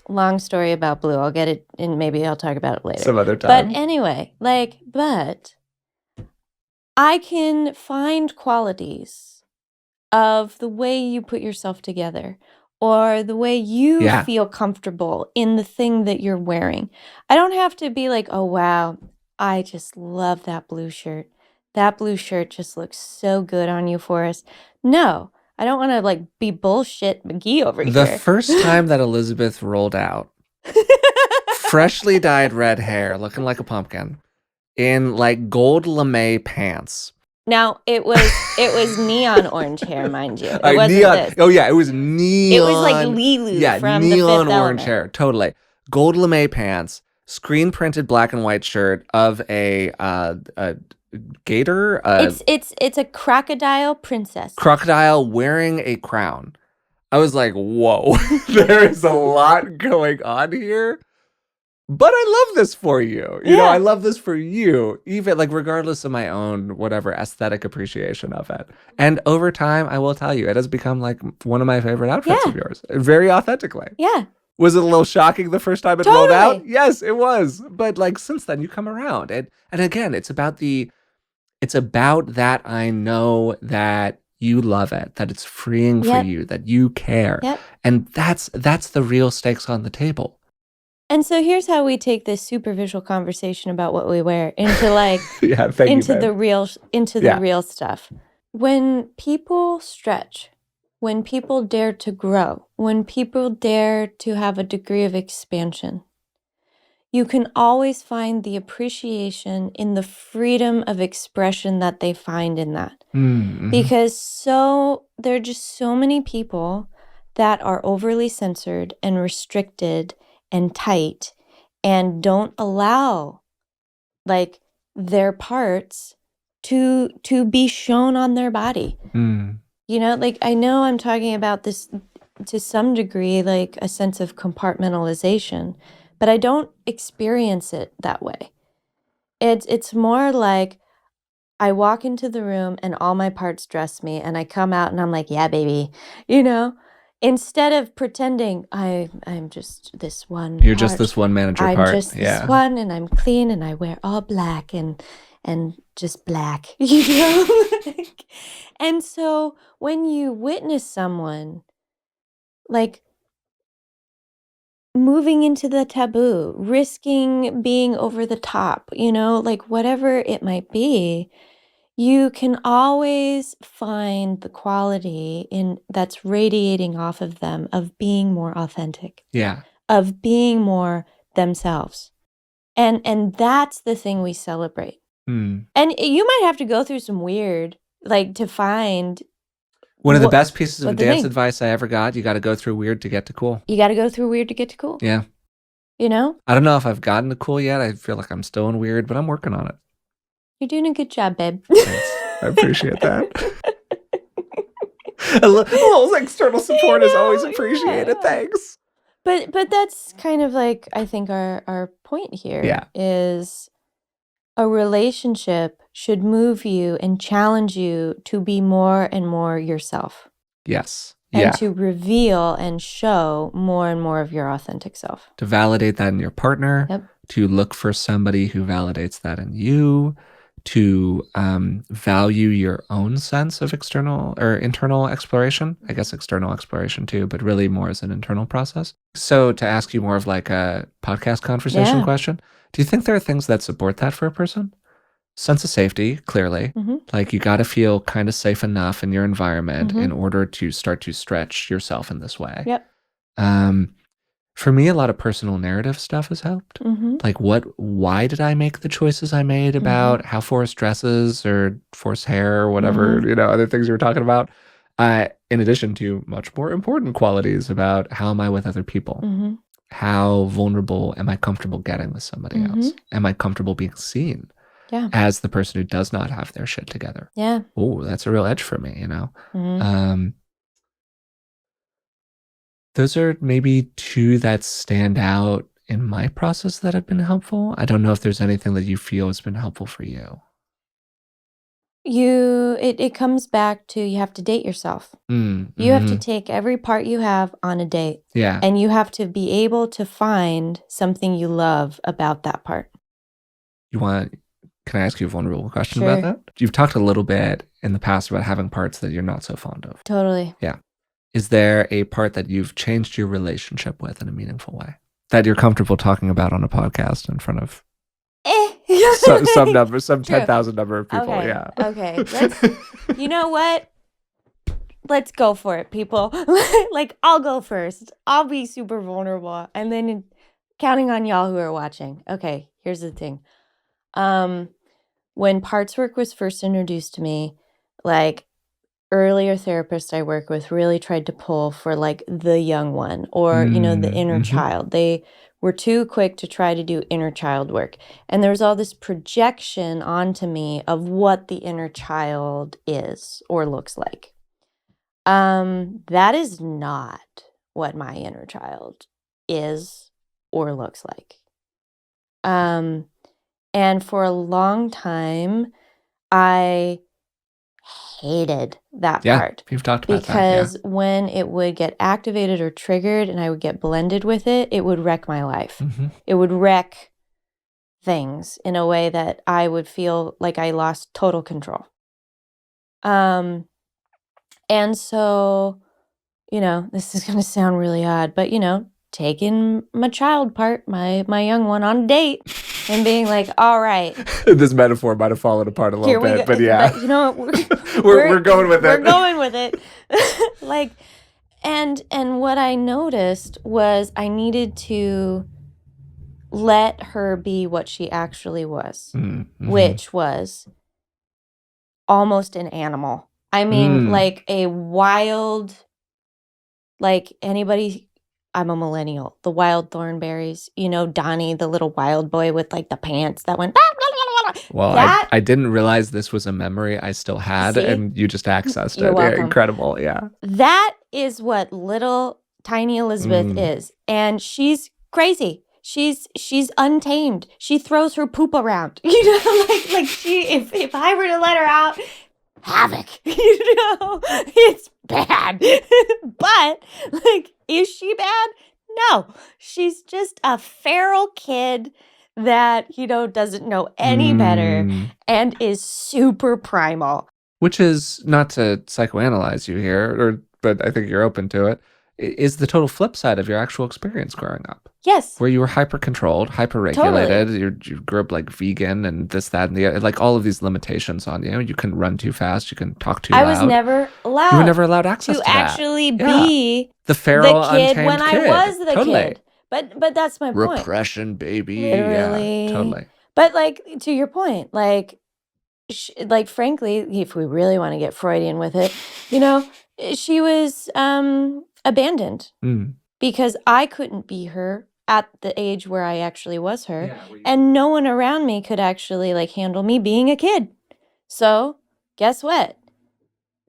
Long story about blue. I'll get it, and maybe I'll talk about it later. Some other time. But anyway, but I can find qualities of the way you put yourself together, or the way you feel comfortable in the thing that you're wearing. I don't have to be like, oh, wow, I just love that blue shirt. That blue shirt just looks so good on you, Forrest. No, I don't want to like be bullshit McGee over here. The first time that Elizabeth rolled out, freshly dyed red hair, looking like a pumpkin, in like gold lame pants. Now, it was neon orange hair, mind you. It wasn't neon. this. Oh, yeah, it was neon. It was like Lilu from The Fifth neon orange Element. hair, totally. Gold lame pants, screen-printed black and white shirt of a gator. It's a crocodile princess. Crocodile wearing a crown. I was like, whoa, there is a lot going on here. But I love this for you. You know, I love this for you, even like regardless of my own whatever aesthetic appreciation of it. And over time, I will tell you, it has become like one of my favorite outfits of yours, very authentically. Yeah. Was it a little shocking the first time it rolled out? Yes, it was. But like since then, you come around, and again, it's about that I know that you love it, that it's freeing for you, that you care, and that's the real stakes on the table. And so here's how we take this superficial conversation about what we wear into like the real stuff. When people stretch, when people dare to grow, when people dare to have a degree of expansion, you can always find the appreciation in the freedom of expression that they find in that. Mm-hmm. Because there are just so many people that are overly censored and restricted and tight and don't allow like their parts to be shown on their body. You know, like I know I'm talking about this to some degree, like a sense of compartmentalization, but I don't experience it that way. It's more like I walk into the room and all my parts dress me, and I come out and I'm like, yeah, baby, you know? Instead of pretending I'm just this one. You're just this one manager part. I'm just this one, and I'm clean, and I wear all black and just black, you know? And so when you witness someone like moving into the taboo, risking being over the top, you know, like whatever it might be, you can always find the quality that's radiating off of them of being more authentic. Yeah. Of being more themselves. And that's the thing we celebrate. And you might have to go through some weird, like to find. One of the best pieces of dance advice I ever got, you got to go through weird to get to cool. You got to go through weird to get to cool. Yeah. You know? I don't know if I've gotten to cool yet. I feel like I'm still in weird, but I'm working on it. You're doing a good job, babe. Thanks. I appreciate that. A little external support is always appreciated. Thanks. But that's kind of like, I think our point here is a relationship should move you and challenge you to be more and more yourself. Yes. And to reveal and show more and more of your authentic self. To validate that in your partner. Yep. To look for somebody who validates that in you. To value your own sense of external or internal exploration. I guess external exploration too, but really more as an internal process. So to ask you more of like a podcast conversation question, Do you think there are things that support that for a person? Sense of safety, clearly. Mm-hmm. Like you got to feel kind of safe enough in your environment in Mm-hmm. order to start to stretch yourself in this way. Yep. Um, for me, a lot of personal narrative stuff has helped. Mm-hmm. Like why did I make the choices I made about how Forrest dresses or Forrest hair or whatever, other things you were talking about. In addition to much more important qualities about how am I with other people? Mm-hmm. How vulnerable am I comfortable getting with somebody else? Am I comfortable being seen Yeah. as the person who does not have their shit together? Yeah. Oh, that's a real edge for me, Mm-hmm. Those are maybe two that stand out in my process that have been helpful. I don't know if there's anything that you feel has been helpful for you. It comes back to you have to date yourself. You have to take every part you have on a date. Yeah. And you have to be able to find something you love about that part. Can I ask you a vulnerable question Sure. about that? You've talked a little bit in the past about having parts that you're not so fond of. Totally. Yeah. Is there a part that you've changed your relationship with in a meaningful way that you're comfortable talking about on a podcast in front of some 10,000 number of people? Okay. Yeah. Okay. You know what? Let's go for it, people. Like, I'll go first. I'll be super vulnerable. And then counting on y'all who are watching. Okay, here's the thing. When parts work was first introduced to me, like, earlier therapists I work with really tried to pull for, like, the young one or, the inner child. They were too quick to try to do inner child work. And there was all this projection onto me of what the inner child is or looks like. That is not what my inner child is or looks like. And for a long time, I hated that part. You've talked about that. Because when it would get activated or triggered and I would get blended with it, it would wreck my life. It would wreck things in a way that I would feel like I lost total control. And so, this is going to sound really odd, but, taking my child part, my young one on a date and being like, all right. This metaphor might have fallen apart a little bit, but yeah. But you know what? We're going with it. We're going with it. Like, and what I noticed was I needed to let her be what she actually was, which was almost an animal. I mean, like a wild, like anybody, I'm a millennial, the wild thornberries, Donnie, the little wild boy with like the pants that went. Well, I didn't realize this was a memory I still had, and you just accessed it. Welcome. Yeah, incredible. Yeah. That is what little tiny Elizabeth is. And she's crazy. She's untamed. She throws her poop around. Like she if I were to let her out, havoc. It's bad. But like, is she bad? No. She's just a feral kid that, doesn't know any better and is super primal. Which is, not to psychoanalyze you here, but I think you're open to it, is the total flip side of your actual experience growing up. Yes. Where you were hyper-controlled, hyper-regulated, you grew up like vegan and this, that, and the other, like all of these limitations on you. You couldn't run too fast, you couldn't talk too loud. I was never allowed. You were never allowed access to that. Actually be the feral, kid untamed when kid. I was the kid. But that's my point. Repression, baby. Literally. Yeah, totally. But like, to your point, like frankly, if we really want to get Freudian with it, she was abandoned because I couldn't be her at the age where I actually was her, and no one around me could actually like handle me being a kid. So guess what?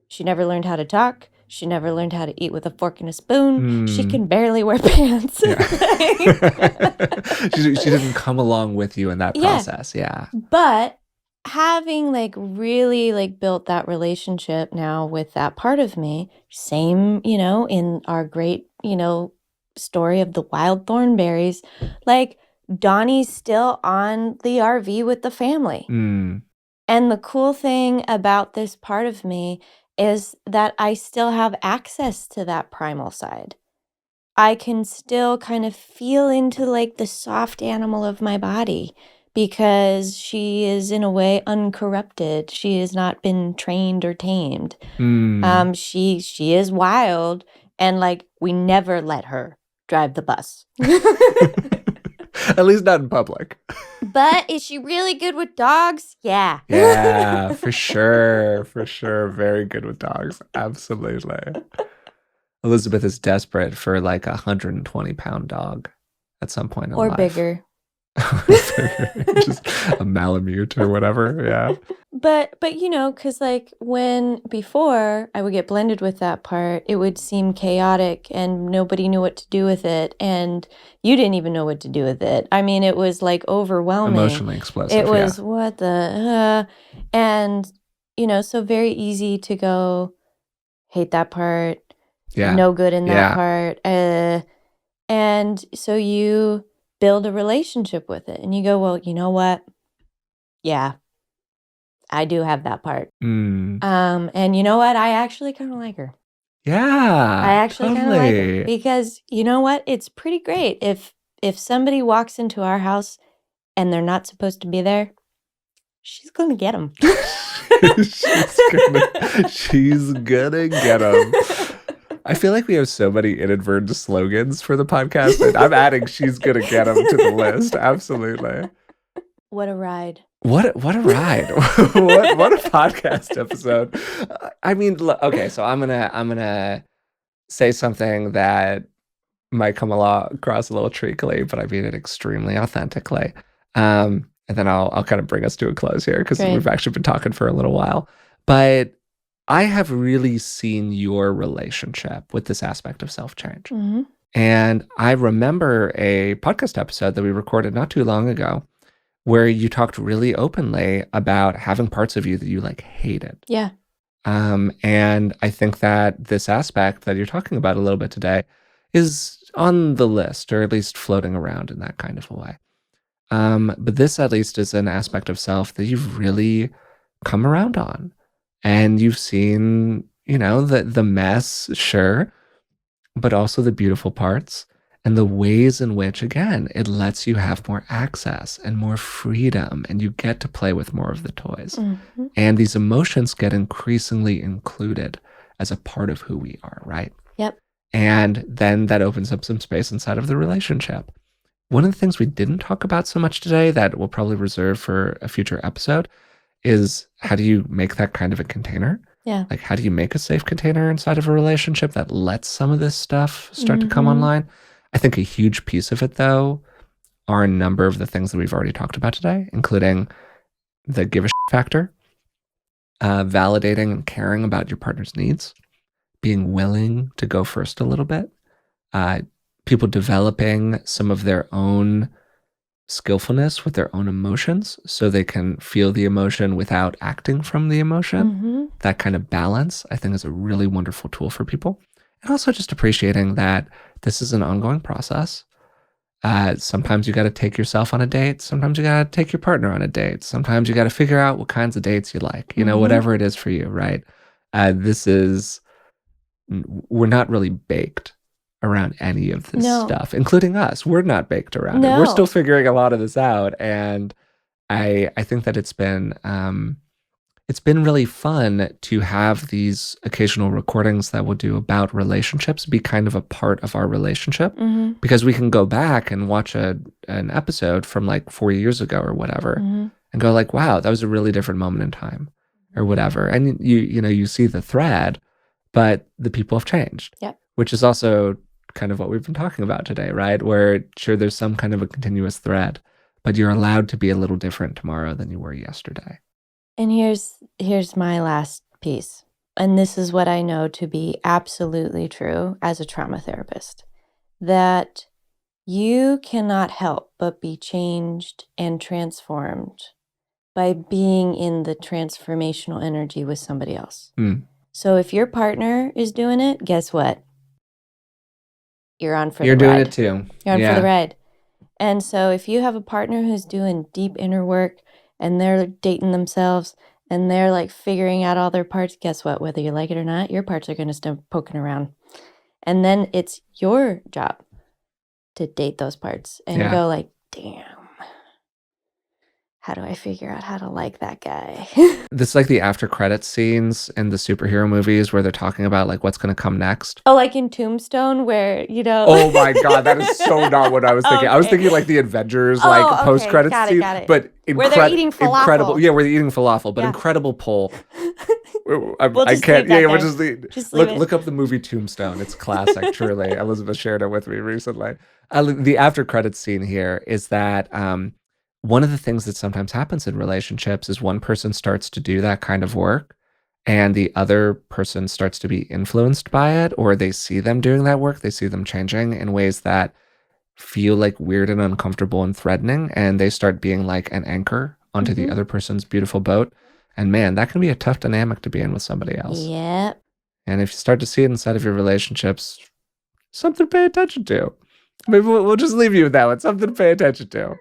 She never learned how to talk. She never learned how to eat with a fork and a spoon. She can barely wear pants. Yeah. she didn't come along with you in that process. Yeah. But having like really like built that relationship now with that part of me, same, in our great, story of the wild thornberries, like Donnie's still on the RV with the family. And the cool thing about this part of me is that I still have access to that primal side. I can still kind of feel into like the soft animal of my body because she is in a way uncorrupted. She has not been trained or tamed. She is wild, and like we never let her drive the bus. At least not in public. But is she really good with dogs? Yeah. Yeah, for sure. For sure. Very good with dogs. Absolutely. Elizabeth is desperate for like 120-pound dog at some point in Or life. bigger. Just a Malamute or whatever. Yeah. But because like when before I would get blended with that part, it would seem chaotic and nobody knew what to do with it, and you didn't even know what to do with it. I mean, it was like overwhelming. Emotionally explosive. It was what the and so very easy to go hate that part. Yeah. No good in that part. And so you build a relationship with it and you go, well, you know what? Yeah, I do have that part. And you know what? I actually kind of like her. Yeah. I actually kind of like her because you know what? It's pretty great if somebody walks into our house and they're not supposed to be there, she's gonna get them. she's gonna get them. I feel like we have so many inadvertent slogans for the podcast, and I'm adding "she's gonna get them" to the list. Absolutely. What a ride! What a ride! what a podcast episode. I mean, okay, so I'm gonna say something that might come across a little treacly, but I mean it extremely authentically. And then I'll kind of bring us to a close here because we've actually been talking for a little while. But I have really seen your relationship with this aspect of self-change. Mm-hmm. And I remember a podcast episode that we recorded not too long ago where you talked really openly about having parts of you that you like hated. Yeah. And I think that this aspect that you're talking about a little bit today is on the list, or at least floating around in that kind of a way. But this at least is an aspect of self that you've really come around on. And you've seen, the mess, sure, but also the beautiful parts and the ways in which, again, it lets you have more access and more freedom, and you get to play with more of the toys. Mm-hmm. And these emotions get increasingly included as a part of who we are, right? Yep. And then that opens up some space inside of the relationship. One of the things we didn't talk about so much today that we'll probably reserve for a future episode is how do you make that kind of a container? Yeah. Like, how do you make a safe container inside of a relationship that lets some of this stuff start to come online? I think a huge piece of it, though, are a number of the things that we've already talked about today, including the give a shit factor, validating and caring about your partner's needs, being willing to go first a little bit, people developing some of their own skillfulness with their own emotions so they can feel the emotion without acting from the emotion. Mm-hmm. That kind of balance, I think, is a really wonderful tool for people. And also just appreciating that this is an ongoing process. Sometimes you got to take yourself on a date. Sometimes you got to take your partner on a date. Sometimes you got to figure out what kinds of dates you like, whatever it is for you, right? We're not really baked around any of this stuff, including us. We're not baked around it. We're still figuring a lot of this out. And I think that it's been really fun to have these occasional recordings that we'll do about relationships be kind of a part of our relationship, because we can go back and watch an episode from like 4 years ago or whatever and go like, wow, that was a really different moment in time or whatever. And you see the thread, but the people have changed, which is also kind of what we've been talking about today, right? Where sure, there's some kind of a continuous thread, but you're allowed to be a little different tomorrow than you were yesterday. And here's my last piece. And this is what I know to be absolutely true as a trauma therapist, that you cannot help but be changed and transformed by being in the transformational energy with somebody else. So if your partner is doing it, guess what? You're on for the ride. You're doing it too. You're on for the ride. And so if you have a partner who's doing deep inner work and they're dating themselves and they're like figuring out all their parts, guess what? Whether you like it or not, your parts are going to start poking around. And then it's your job to date those parts and go like, damn, how do I figure out how to like that guy? This is like the after credits scenes in the superhero movies where they're talking about like what's going to come next. Oh, like in Tombstone where, Oh my God, that is so not what I was thinking. I was thinking like the Avengers post credits scene, but where they're eating falafel. Incredible. Yeah, where they're eating falafel, but incredible pull. I can't. We'll just look up the movie Tombstone. It's classic, truly. Elizabeth shared it with me recently. The after credits scene here is that one of the things that sometimes happens in relationships is one person starts to do that kind of work and the other person starts to be influenced by it, or they see them doing that work. They see them changing in ways that feel like weird and uncomfortable and threatening, and they start being like an anchor onto the other person's beautiful boat. And man, that can be a tough dynamic to be in with somebody else. Yep. And if you start to see it inside of your relationships, something to pay attention to. Maybe we'll just leave you with that one. Something to pay attention to.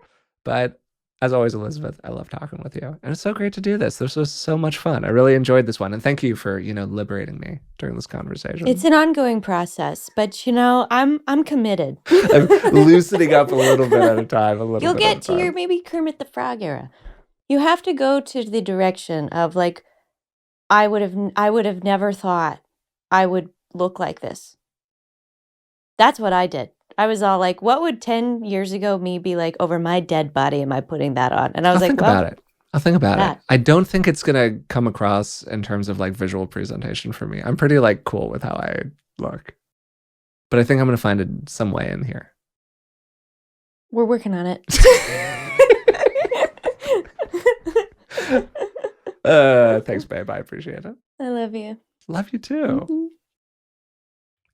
But as always, Elizabeth, I love talking with you. And it's so great to do this. This was so much fun. I really enjoyed this one. And thank you for, liberating me during this conversation. It's an ongoing process, but I'm committed. I'm loosening up a little bit at a time. You'll get to your maybe Kermit the Frog era. You have to go to the direction of like, I would have never thought I would look like this. That's what I did. I was all like, what would 10 years ago me be like over my dead body? Am I putting that on? And I was I'll think about it. I don't think it's going to come across in terms of like visual presentation for me. I'm pretty like cool with how I look. But I think I'm going to find some way in here. We're working on it. Thanks, babe. I appreciate it. I love you. Love you too.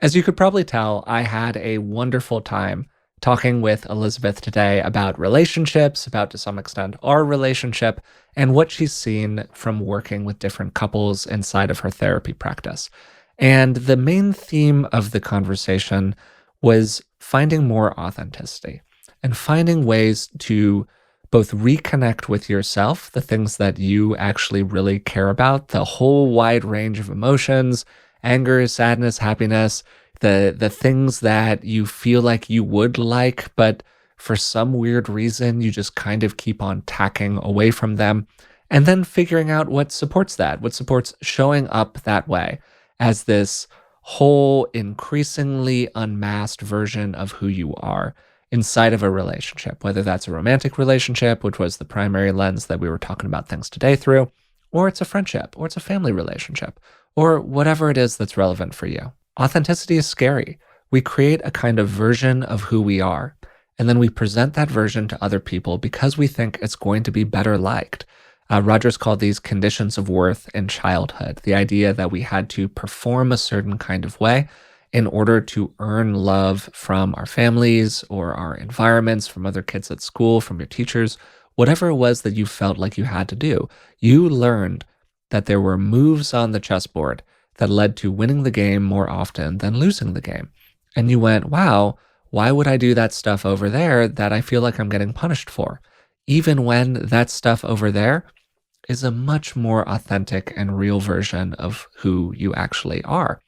As you could probably tell, I had a wonderful time talking with Elizabeth today about relationships, about to some extent our relationship, and what she's seen from working with different couples inside of her therapy practice. And the main theme of the conversation was finding more authenticity and finding ways to both reconnect with yourself, the things that you actually really care about, the whole wide range of emotions, anger, sadness, happiness, the things that you feel like you would like, but for some weird reason, you just kind of keep on tacking away from them. And then figuring out what supports that, what supports showing up that way as this whole increasingly unmasked version of who you are inside of a relationship, whether that's a romantic relationship, which was the primary lens that we were talking about things today through, or it's a friendship, or it's a family relationship, or whatever it is that's relevant for you. Authenticity is scary. We create a kind of version of who we are, and then we present that version to other people because we think it's going to be better liked. Rogers called these conditions of worth in childhood, the idea that we had to perform a certain kind of way in order to earn love from our families or our environments, from other kids at school, from your teachers, whatever it was that you felt like you had to do. You learned that there were moves on the chessboard that led to winning the game more often than losing the game. And you went, wow, why would I do that stuff over there that I feel like I'm getting punished for? Even when that stuff over there is a much more authentic and real version of who you actually are.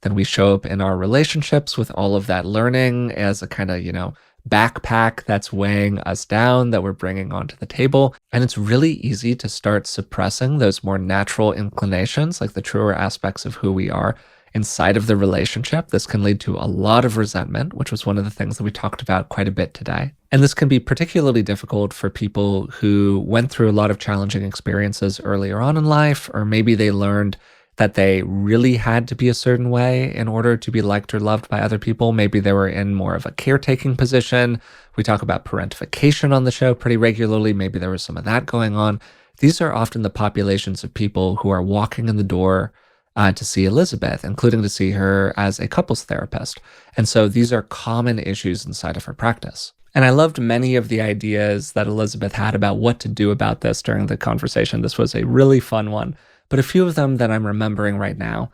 Then we show up in our relationships with all of that learning as a kind of, backpack that's weighing us down that we're bringing onto the table. And it's really easy to start suppressing those more natural inclinations, like the truer aspects of who we are inside of the relationship. This can lead to a lot of resentment, which was one of the things that we talked about quite a bit today. And this can be particularly difficult for people who went through a lot of challenging experiences earlier on in life, or maybe they learned that they really had to be a certain way in order to be liked or loved by other people. Maybe they were in more of a caretaking position. We talk about parentification on the show pretty regularly. Maybe there was some of that going on. These are often the populations of people who are walking in the door to see Elizabeth, including to see her as a couples therapist. And so these are common issues inside of her practice. And I loved many of the ideas that Elizabeth had about what to do about this during the conversation. This was a really fun one. But a few of them that I'm remembering right now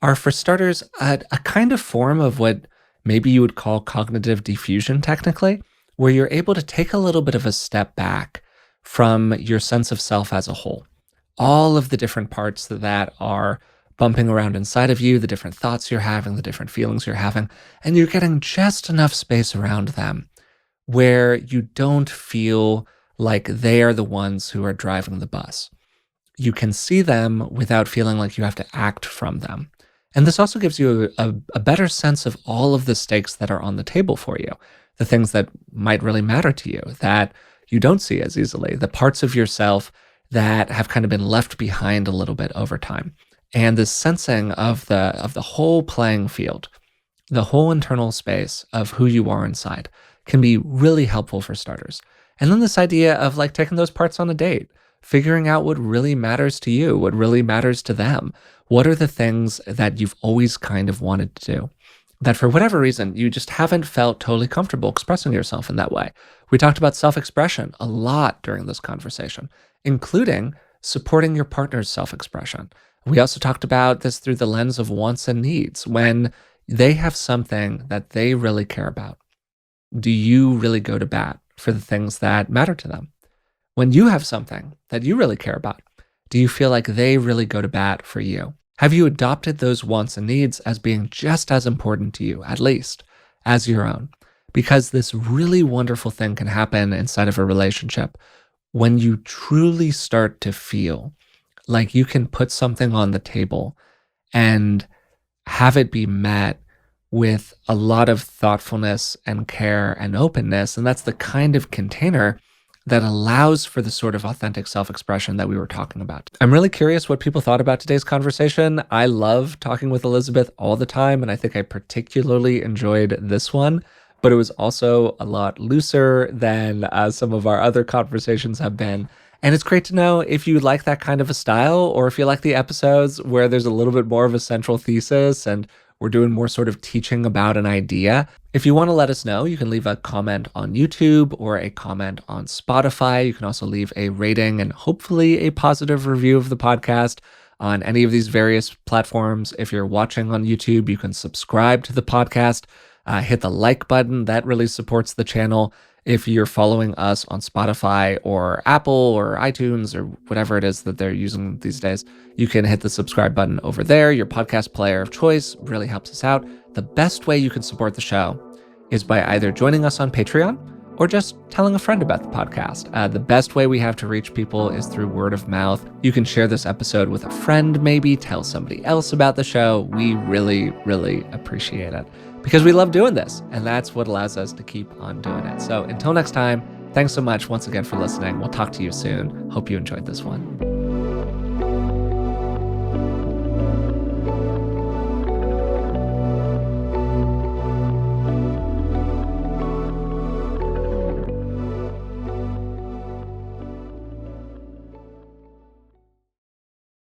are, for starters, a kind of form of what maybe you would call cognitive diffusion technically, where you're able to take a little bit of a step back from your sense of self as a whole. All of the different parts that are bumping around inside of you, the different thoughts you're having, the different feelings you're having, and you're getting just enough space around them where you don't feel like they are the ones who are driving the bus. You can see them without feeling like you have to act from them. And this also gives you a better sense of all of the stakes that are on the table for you, the things that might really matter to you that you don't see as easily, the parts of yourself that have kind of been left behind a little bit over time. And this sensing of the whole playing field, the whole internal space of who you are inside can be really helpful for starters. And then this idea of like taking those parts on a date, figuring out what really matters to you, what really matters to them. What are the things that you've always kind of wanted to do that for whatever reason, you just haven't felt totally comfortable expressing yourself in that way? We talked about self-expression a lot during this conversation, including supporting your partner's self-expression. We also talked about this through the lens of wants and needs. When they have something that they really care about, do you really go to bat for the things that matter to them? When you have something that you really care about, do you feel like they really go to bat for you? Have you adopted those wants and needs as being just as important to you, at least, as your own? Because this really wonderful thing can happen inside of a relationship when you truly start to feel like you can put something on the table and have it be met with a lot of thoughtfulness and care and openness. And that's the kind of container that allows for the sort of authentic self-expression that we were talking about. I'm really curious what people thought about today's conversation. I love talking with Elizabeth all the time, and I think I particularly enjoyed this one, but it was also a lot looser than some of our other conversations have been. And it's great to know if you like that kind of a style, or if you like the episodes where there's a little bit more of a central thesis and we're doing more sort of teaching about an idea. If you want to let us know, you can leave a comment on YouTube or a comment on Spotify. You can also leave a rating and hopefully a positive review of the podcast on any of these various platforms. If you're watching on YouTube, you can subscribe to the podcast, hit the like button. That really supports the channel. If you're following us on Spotify or Apple or iTunes or whatever it is that they're using these days, you can hit the subscribe button over there. Your podcast player of choice really helps us out. The best way you can support the show is by either joining us on Patreon or just telling a friend about the podcast. The best way we have to reach people is through word of mouth. You can share this episode with a friend, maybe tell somebody else about the show. We really, really appreciate it because we love doing this, and that's what allows us to keep on doing it. So until next time, thanks so much once again for listening. We'll talk to you soon. Hope you enjoyed this one.